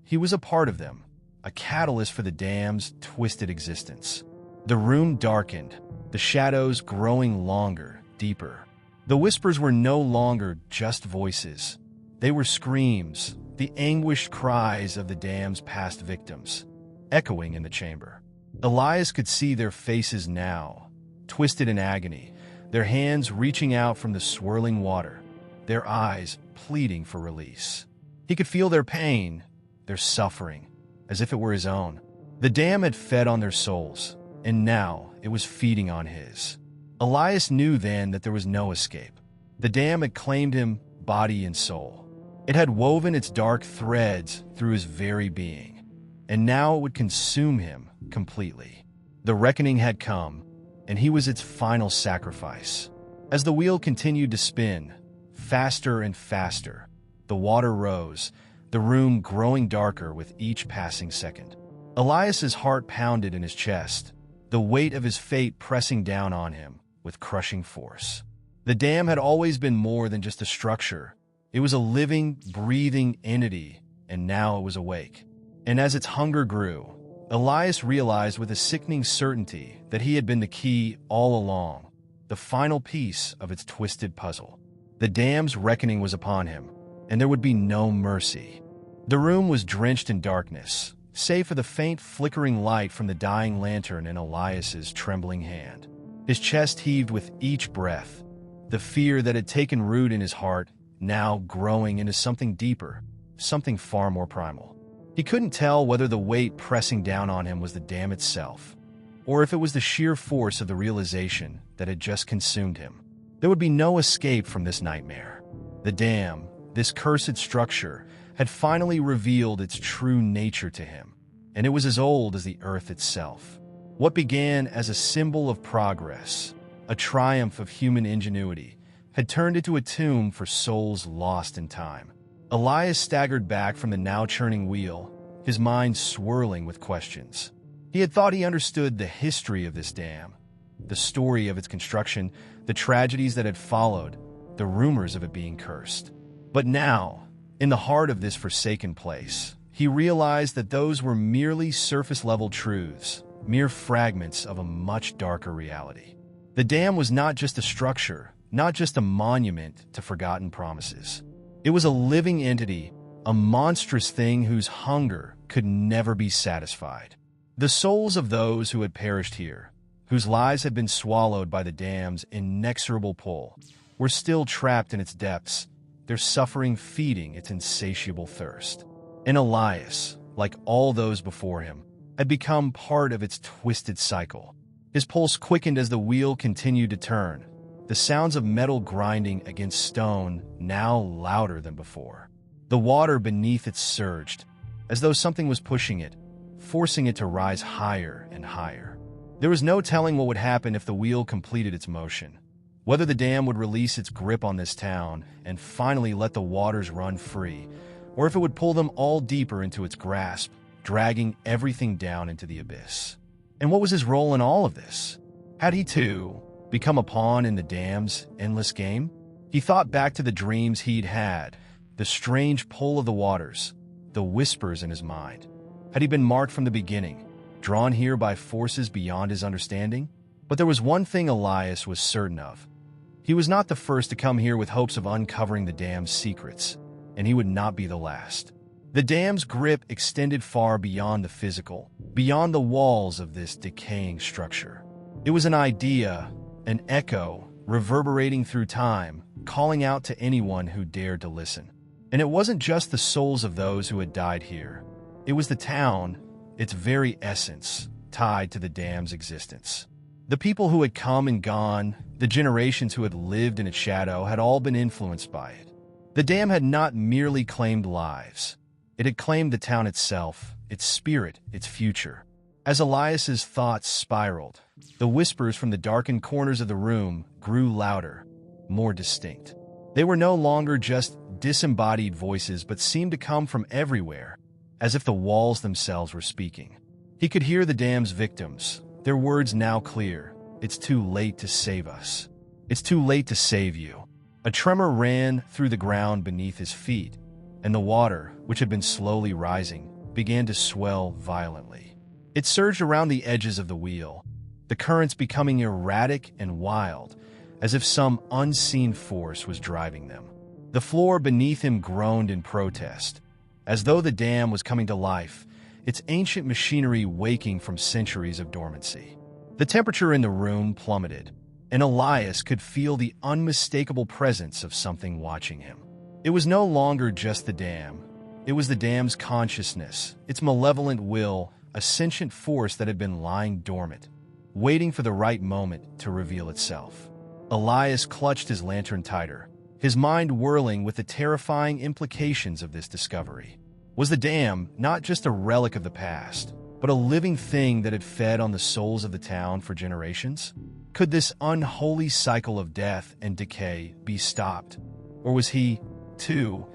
He was a part of them, a catalyst for the dam's twisted existence. The room darkened, the shadows growing longer, deeper. The whispers were no longer just voices. They were screams, the anguished cries of the dam's past victims, echoing in the chamber. Elias could see their faces now, twisted in agony, their hands reaching out from the swirling water, their eyes pleading for release. He could feel their pain, their suffering, as if it were his own. The dam had fed on their souls, and now it was feeding on his. Elias knew then that there was no escape. The dam had claimed him, body and soul. It had woven its dark threads through his very being, and now it would consume him completely. The reckoning had come, and he was its final sacrifice. As the wheel continued to spin, faster and faster, the water rose, the room growing darker with each passing second. Elias's heart pounded in his chest, the weight of his fate pressing down on him with crushing force. The dam had always been more than just a structure. It was a living, breathing entity, and now it was awake. And as its hunger grew, Elias realized with a sickening certainty that he had been the key all along, the final piece of its twisted puzzle. The dam's reckoning was upon him, and there would be no mercy. The room was drenched in darkness, save for the faint flickering light from the dying lantern in Elias's trembling hand. His chest heaved with each breath, the fear that had taken root in his heart now growing into something deeper, something far more primal. He couldn't tell whether the weight pressing down on him was the dam itself, or if it was the sheer force of the realization that had just consumed him. There would be no escape from this nightmare. The dam, this cursed structure, had finally revealed its true nature to him, and it was as old as the earth itself. What began as a symbol of progress, a triumph of human ingenuity, had turned into a tomb for souls lost in time. Elias staggered back from the now-churning wheel, his mind swirling with questions. He had thought he understood the history of this dam, the story of its construction, the tragedies that had followed, the rumors of it being cursed. But now, in the heart of this forsaken place, he realized that those were merely surface-level truths, mere fragments of a much darker reality. The dam was not just a structure, not just a monument to forgotten promises. It was a living entity, a monstrous thing whose hunger could never be satisfied. The souls of those who had perished here, whose lives had been swallowed by the dam's inexorable pull, were still trapped in its depths, their suffering feeding its insatiable thirst. And Elias, like all those before him, had become part of its twisted cycle. His pulse quickened as the wheel continued to turn, the sounds of metal grinding against stone now louder than before. The water beneath it surged, as though something was pushing it, forcing it to rise higher and higher. There was no telling what would happen if the wheel completed its motion, whether the dam would release its grip on this town and finally let the waters run free, or if it would pull them all deeper into its grasp, dragging everything down into the abyss. And what was his role in all of this? Had he, too, become a pawn in the dam's endless game? He thought back to the dreams he'd had, the strange pull of the waters, the whispers in his mind. Had he been marked from the beginning, drawn here by forces beyond his understanding? But there was one thing Elias was certain of. He was not the first to come here with hopes of uncovering the dam's secrets, and he would not be the last. The dam's grip extended far beyond the physical, beyond the walls of this decaying structure. It was an idea, an echo, reverberating through time, calling out to anyone who dared to listen. And it wasn't just the souls of those who had died here. It was the town, its very essence, tied to the dam's existence. The people who had come and gone, the generations who had lived in its shadow, had all been influenced by it. The dam had not merely claimed lives. It had claimed the town itself, its spirit, its future. As Elias's thoughts spiraled, the whispers from the darkened corners of the room grew louder, more distinct. They were no longer just disembodied voices but seemed to come from everywhere, as if the walls themselves were speaking. He could hear the dam's victims, their words now clear. It's too late to save us. It's too late to save you. A tremor ran through the ground beneath his feet, and the water, which had been slowly rising, began to swell violently. It surged around the edges of the wheel, the currents becoming erratic and wild, as if some unseen force was driving them. The floor beneath him groaned in protest, as though the dam was coming to life, its ancient machinery waking from centuries of dormancy. The temperature in the room plummeted, and Elias could feel the unmistakable presence of something watching him. It was no longer just the dam. It was the dam's consciousness, its malevolent will, a sentient force that had been lying dormant, waiting for the right moment to reveal itself. Elias clutched his lantern tighter, his mind whirling with the terrifying implications of this discovery. Was the dam not just a relic of the past, but a living thing that had fed on the souls of the town for generations? Could this unholy cycle of death and decay be stopped? Or was he, too,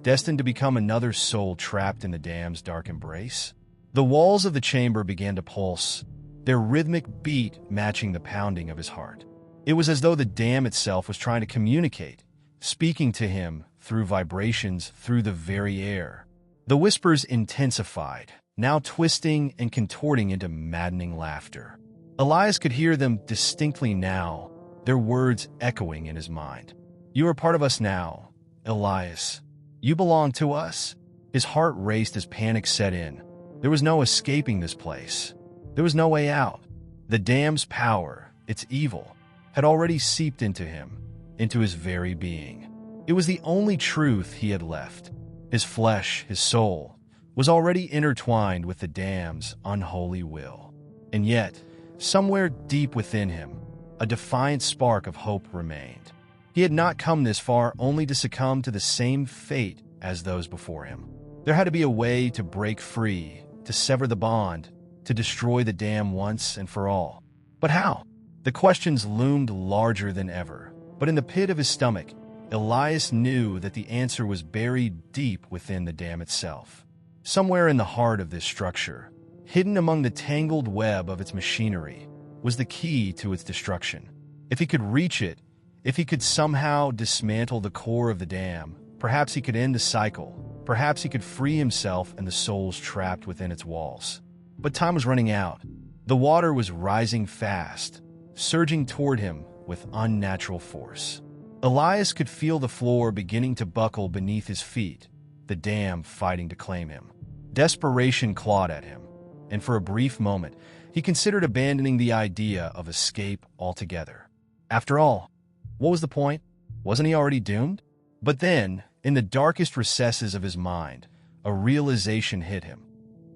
destined to become another soul trapped in the dam's dark embrace? The walls of the chamber began to pulse, their rhythmic beat matching the pounding of his heart. It was as though the dam itself was trying to communicate, speaking to him through vibrations through the very air. The whispers intensified, now twisting and contorting into maddening laughter. Elias could hear them distinctly now, their words echoing in his mind. "You are part of us now, Elias. You belong to us." His heart raced as panic set in. There was no escaping this place. There was no way out. The dam's power, its evil, had already seeped into him, into his very being. It was the only truth he had left. His flesh, his soul, was already intertwined with the dam's unholy will. And yet, somewhere deep within him, a defiant spark of hope remained. He had not come this far only to succumb to the same fate as those before him. There had to be a way to break free, to sever the bond, to destroy the dam once and for all. But how? The questions loomed larger than ever. But in the pit of his stomach, Elias knew that the answer was buried deep within the dam itself. Somewhere in the heart of this structure, hidden among the tangled web of its machinery, was the key to its destruction. If he could reach it, if he could somehow dismantle the core of the dam, perhaps he could end the cycle. Perhaps he could free himself and the souls trapped within its walls. But time was running out. The water was rising fast, surging toward him with unnatural force. Elias could feel the floor beginning to buckle beneath his feet, the dam fighting to claim him. Desperation clawed at him, and for a brief moment, he considered abandoning the idea of escape altogether. After all, what was the point? Wasn't he already doomed? But then, in the darkest recesses of his mind, a realization hit him.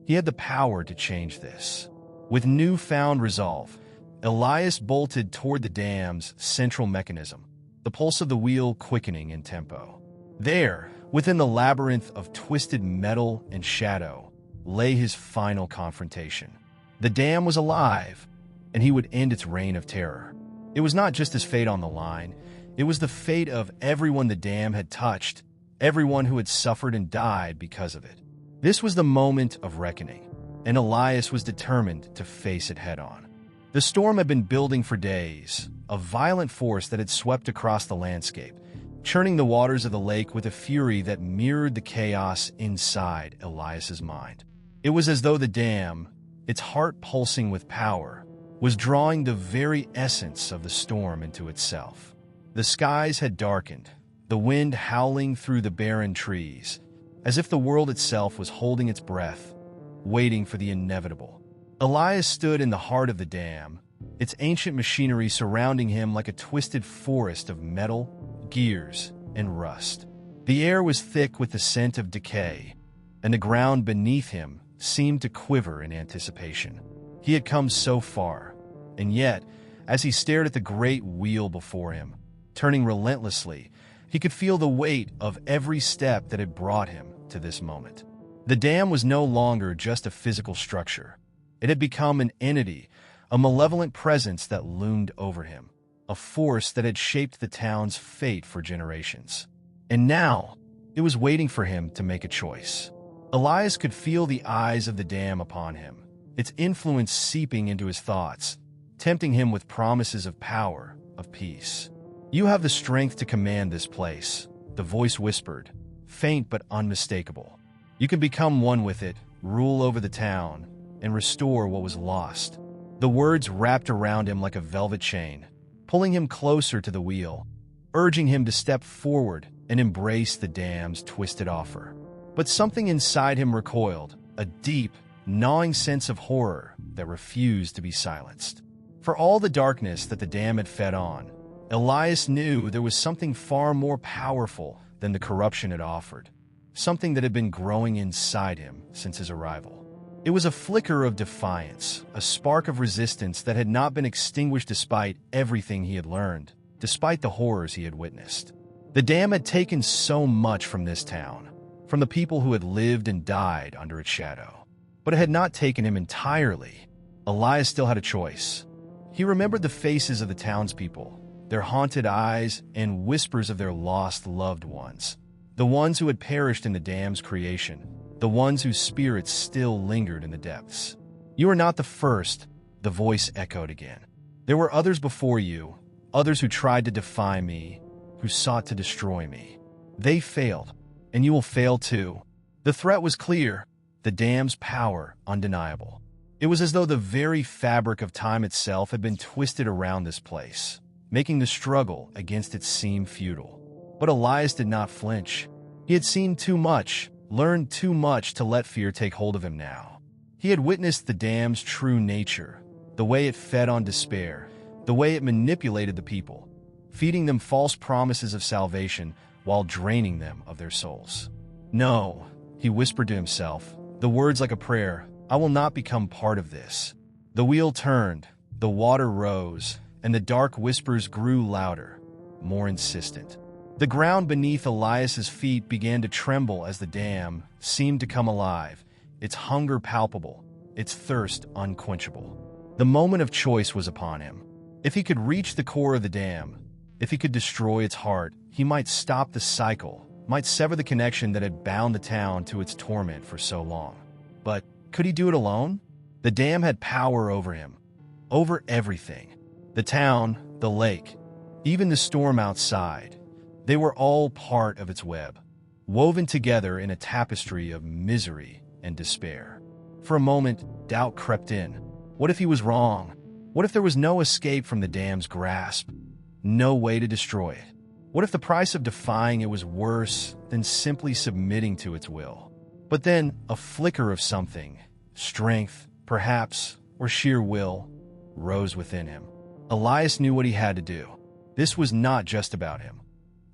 He had the power to change this. With newfound resolve, Elias bolted toward the dam's central mechanism, the pulse of the wheel quickening in tempo. There, within the labyrinth of twisted metal and shadow, lay his final confrontation. The dam was alive, and he would end its reign of terror. It was not just his fate on the line, it was the fate of everyone the dam had touched, everyone who had suffered and died because of it. This was the moment of reckoning, and Elias was determined to face it head-on. The storm had been building for days, a violent force that had swept across the landscape, churning the waters of the lake with a fury that mirrored the chaos inside Elias's mind. It was as though the dam, its heart pulsing with power, was drawing the very essence of the storm into itself. The skies had darkened, the wind howling through the barren trees, as if the world itself was holding its breath, waiting for the inevitable. Elias stood in the heart of the dam, its ancient machinery surrounding him like a twisted forest of metal, gears, and rust. The air was thick with the scent of decay, and the ground beneath him seemed to quiver in anticipation. He had come so far, and yet, as he stared at the great wheel before him, turning relentlessly, he could feel the weight of every step that had brought him to this moment. The dam was no longer just a physical structure. It had become an entity, a malevolent presence that loomed over him, a force that had shaped the town's fate for generations. And now, it was waiting for him to make a choice. Elias could feel the eyes of the dam upon him, its influence seeping into his thoughts, tempting him with promises of power, of peace. "You have the strength to command this place," the voice whispered, faint but unmistakable. "You can become one with it, rule over the town, and restore what was lost." The words wrapped around him like a velvet chain, pulling him closer to the wheel, urging him to step forward and embrace the dam's twisted offer. But something inside him recoiled, a deep, gnawing sense of horror that refused to be silenced. For all the darkness that the dam had fed on, Elias knew there was something far more powerful than the corruption it offered, something that had been growing inside him since his arrival. It was a flicker of defiance, a spark of resistance that had not been extinguished despite everything he had learned, despite the horrors he had witnessed. The dam had taken so much from this town, from the people who had lived and died under its shadow. But it had not taken him entirely. Elias still had a choice. He remembered the faces of the townspeople, their haunted eyes and whispers of their lost loved ones, the ones who had perished in the dam's creation, the ones whose spirits still lingered in the depths. "You are not the first," the voice echoed again. "There were others before you, others who tried to defy me, who sought to destroy me. They failed, and you will fail too." The threat was clear, the dam's power undeniable. It was as though the very fabric of time itself had been twisted around this place, making the struggle against it seem futile. But Elias did not flinch. He had seen too much, learned too much to let fear take hold of him now. He had witnessed the dam's true nature, the way it fed on despair, the way it manipulated the people, feeding them false promises of salvation while draining them of their souls. "No," he whispered to himself, the words like a prayer, "I will not become part of this." The wheel turned, the water rose, and the dark whispers grew louder, more insistent. The ground beneath Elias's feet began to tremble as the dam seemed to come alive, its hunger palpable, its thirst unquenchable. The moment of choice was upon him. If he could reach the core of the dam, if he could destroy its heart, he might stop the cycle, might sever the connection that had bound the town to its torment for so long. But could he do it alone? The dam had power over him, over everything. The town, the lake, even the storm outside. They were all part of its web, woven together in a tapestry of misery and despair. For a moment, doubt crept in. What if he was wrong? What if there was no escape from the dam's grasp? No way to destroy it? What if the price of defying it was worse than simply submitting to its will? But then, a flicker of something, strength, perhaps, or sheer will, rose within him. Elias knew what he had to do. This was not just about him.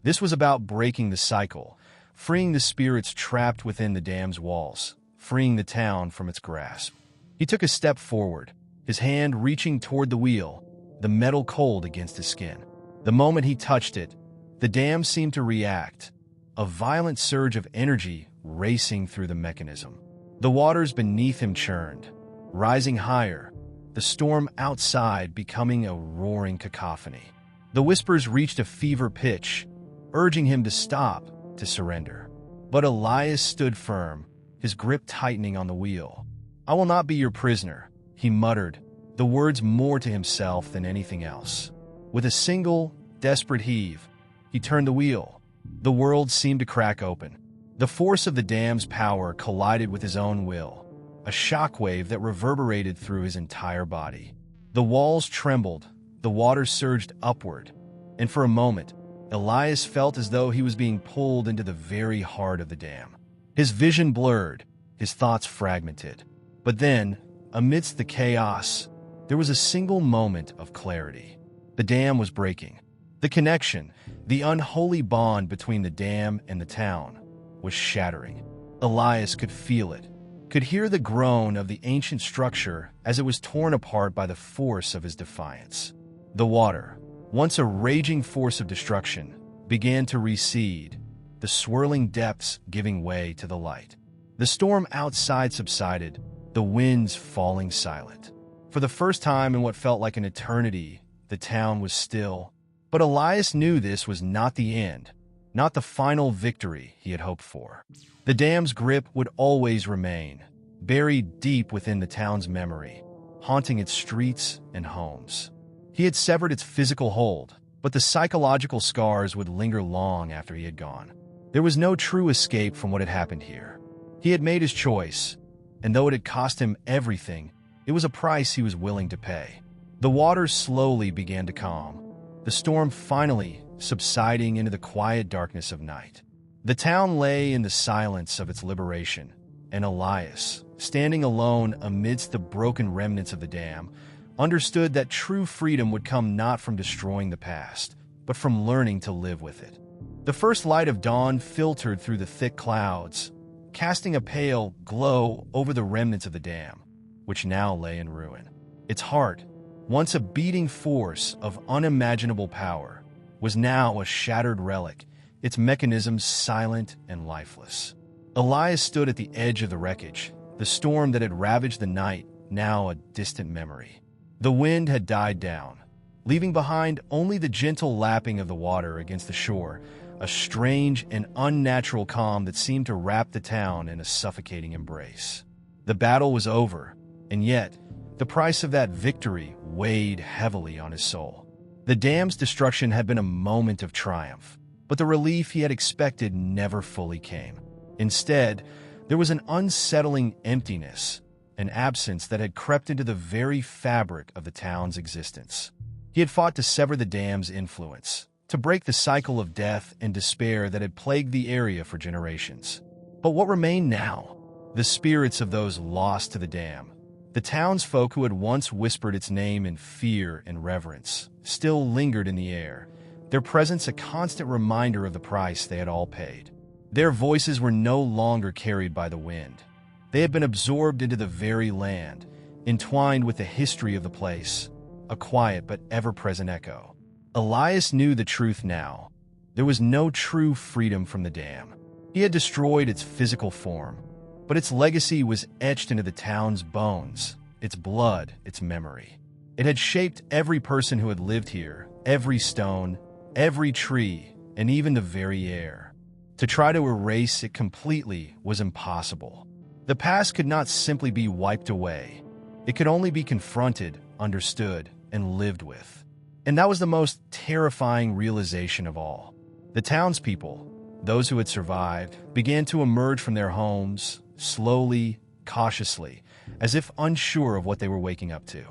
This was about breaking the cycle, freeing the spirits trapped within the dam's walls, freeing the town from its grasp. He took a step forward, his hand reaching toward the wheel, the metal cold against his skin. The moment he touched it, the dam seemed to react, a violent surge of energy racing through the mechanism. The waters beneath him churned, rising higher, the storm outside becoming a roaring cacophony. The whispers reached a fever pitch, urging him to stop, to surrender. But Elias stood firm, his grip tightening on the wheel. "I will not be your prisoner," he muttered, the words more to himself than anything else. With a single, desperate heave, he turned the wheel. The world seemed to crack open. The force of the dam's power collided with his own will, a shockwave that reverberated through his entire body. The walls trembled, the water surged upward, and for a moment, Elias felt as though he was being pulled into the very heart of the dam. His vision blurred, his thoughts fragmented. But then, amidst the chaos, there was a single moment of clarity. The dam was breaking. The connection, the unholy bond between the dam and the town, was shattering. Elias could feel it, could hear the groan of the ancient structure as it was torn apart by the force of his defiance. The water, once a raging force of destruction, began to recede, the swirling depths giving way to the light. The storm outside subsided, the winds falling silent. For the first time in what felt like an eternity, the town was still. But Elias knew this was not the end, not the final victory he had hoped for. The dam's grip would always remain, buried deep within the town's memory, haunting its streets and homes. He had severed its physical hold, but the psychological scars would linger long after he had gone. There was no true escape from what had happened here. He had made his choice, and though it had cost him everything, It was a price he was willing to pay. The waters slowly began to calm, the storm finally subsiding into the quiet darkness of night. The town lay in the silence of its liberation, and Elias, standing alone amidst the broken remnants of the dam, understood that true freedom would come not from destroying the past, but from learning to live with it. The first light of dawn filtered through the thick clouds, casting a pale glow over the remnants of the dam, which now lay in ruin. Its heart, once a beating force of unimaginable power, was now a shattered relic, its mechanisms silent and lifeless. Elias stood at the edge of the wreckage, the storm that had ravaged the night now a distant memory. The wind had died down, leaving behind only the gentle lapping of the water against the shore, a strange and unnatural calm that seemed to wrap the town in a suffocating embrace. The battle was over, and yet the price of that victory weighed heavily on his soul. The dam's destruction had been a moment of triumph, but the relief he had expected never fully came. Instead, there was an unsettling emptiness, an absence that had crept into the very fabric of the town's existence. He had fought to sever the dam's influence, to break the cycle of death and despair that had plagued the area for generations. But what remained now? The spirits of those lost to the dam, the townsfolk who had once whispered its name in fear and reverence, still lingered in the air, their presence a constant reminder of the price they had all paid. Their voices were no longer carried by the wind. They had been absorbed into the very land, entwined with the history of the place, a quiet but ever-present echo. Elias knew the truth now. There was no true freedom from the dam. He had destroyed its physical form, but its legacy was etched into the town's bones, its blood, its memory. It had shaped every person who had lived here, every stone, every tree, and even the very air. To try to erase it completely was impossible. The past could not simply be wiped away. It could only be confronted, understood, and lived with. And that was the most terrifying realization of all. The townspeople, those who had survived, began to emerge from their homes, slowly, cautiously, as if unsure of what they were waking up to.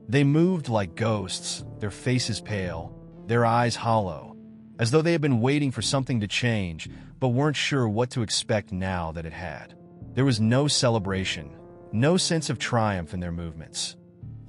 They moved like ghosts, their faces pale, their eyes hollow, as though they had been waiting for something to change, but weren't sure what to expect now that it had. There was no celebration, no sense of triumph in their movements,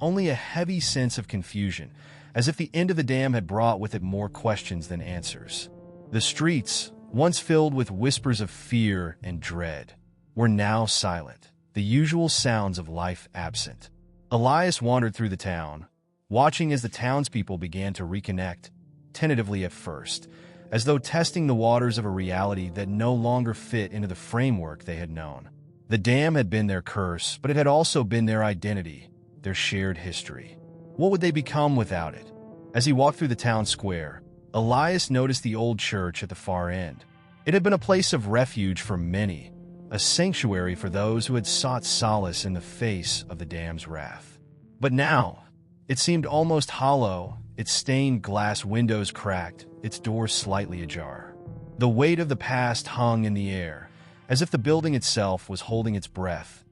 only a heavy sense of confusion, as if the end of the dam had brought with it more questions than answers. The streets, once filled with whispers of fear and dread, were now silent, the usual sounds of life absent. Elias wandered through the town, watching as the townspeople began to reconnect, tentatively at first, as though testing the waters of a reality that no longer fit into the framework they had known. The dam had been their curse, but it had also been their identity, their shared history. What would they become without it? As he walked through the town square, Elias noticed the old church at the far end. It had been a place of refuge for many, a sanctuary for those who had sought solace in the face of the dam's wrath. But now, it seemed almost hollow, its stained glass windows cracked, its doors slightly ajar. The weight of the past hung in the air, as if the building itself was holding its breath,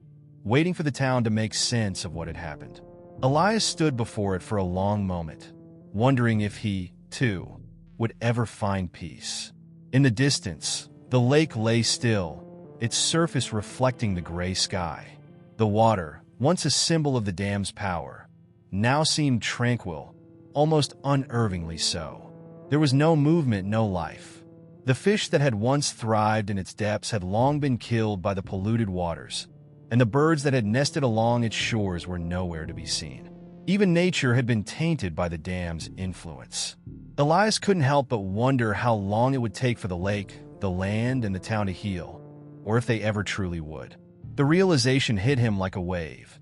waiting for the town to make sense of what had happened. Elias stood before it for a long moment, wondering if he, too, would ever find peace. In the distance, the lake lay still, its surface reflecting the gray sky. The water, once a symbol of the dam's power, now seemed tranquil, almost unnervingly so. There was no movement, no life. The fish that had once thrived in its depths had long been killed by the polluted waters, and the birds that had nested along its shores were nowhere to be seen. Even nature had been tainted by the dam's influence. Elias couldn't help but wonder how long it would take for the lake, the land, and the town to heal, or if they ever truly would. The realization hit him like a wave.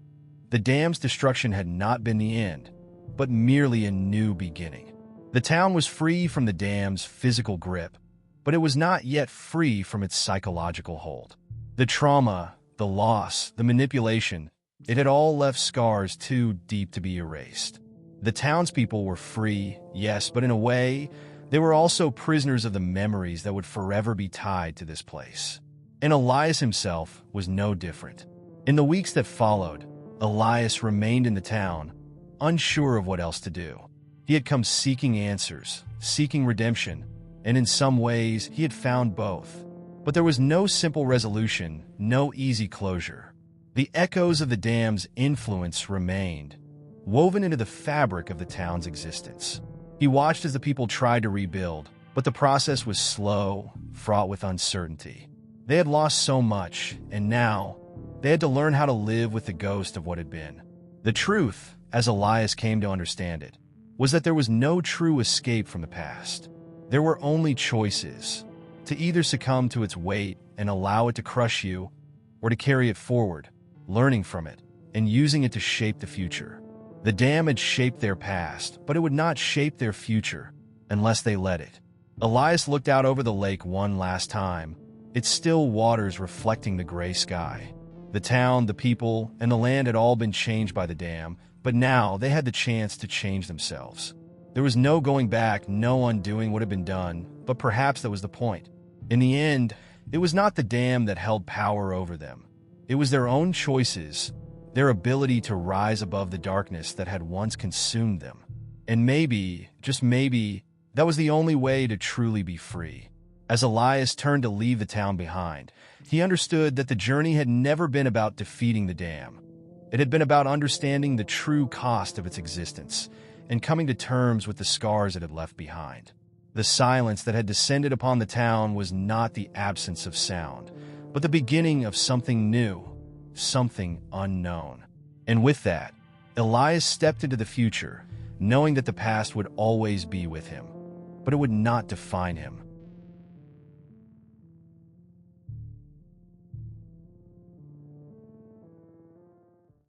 The dam's destruction had not been the end, but merely a new beginning. The town was free from the dam's physical grip, but it was not yet free from its psychological hold. The trauma, the loss, the manipulation, it had all left scars too deep to be erased. The townspeople were free, yes, but in a way, they were also prisoners of the memories that would forever be tied to this place. And Elias himself was no different. In the weeks that followed, Elias remained in the town, unsure of what else to do. He had come seeking answers, seeking redemption, and in some ways he had found both. But there was no simple resolution, no easy closure. The echoes of the dam's influence remained, woven into the fabric of the town's existence. He watched as the people tried to rebuild, but the process was slow, fraught with uncertainty. They had lost so much, and now they had to learn how to live with the ghost of what had been. The truth, as Elias came to understand it, was that there was no true escape from the past. There were only choices: to either succumb to its weight and allow it to crush you, or to carry it forward, learning from it, and using it to shape the future. The dam had shaped their past, but it would not shape their future unless they let it. Elias looked out over the lake one last time, its still waters reflecting the gray sky. The town, the people, and the land had all been changed by the dam, but now they had the chance to change themselves. There was no going back, no undoing what had been done, but perhaps that was the point. In the end, it was not the dam that held power over them. It was their own choices, their ability to rise above the darkness that had once consumed them. And maybe, just maybe, that was the only way to truly be free. As Elias turned to leave the town behind, he understood that the journey had never been about defeating the dam. It had been about understanding the true cost of its existence and coming to terms with the scars it had left behind. The silence that had descended upon the town was not the absence of sound, but the beginning of something new, something unknown. And with that, Elias stepped into the future, knowing that the past would always be with him, but it would not define him.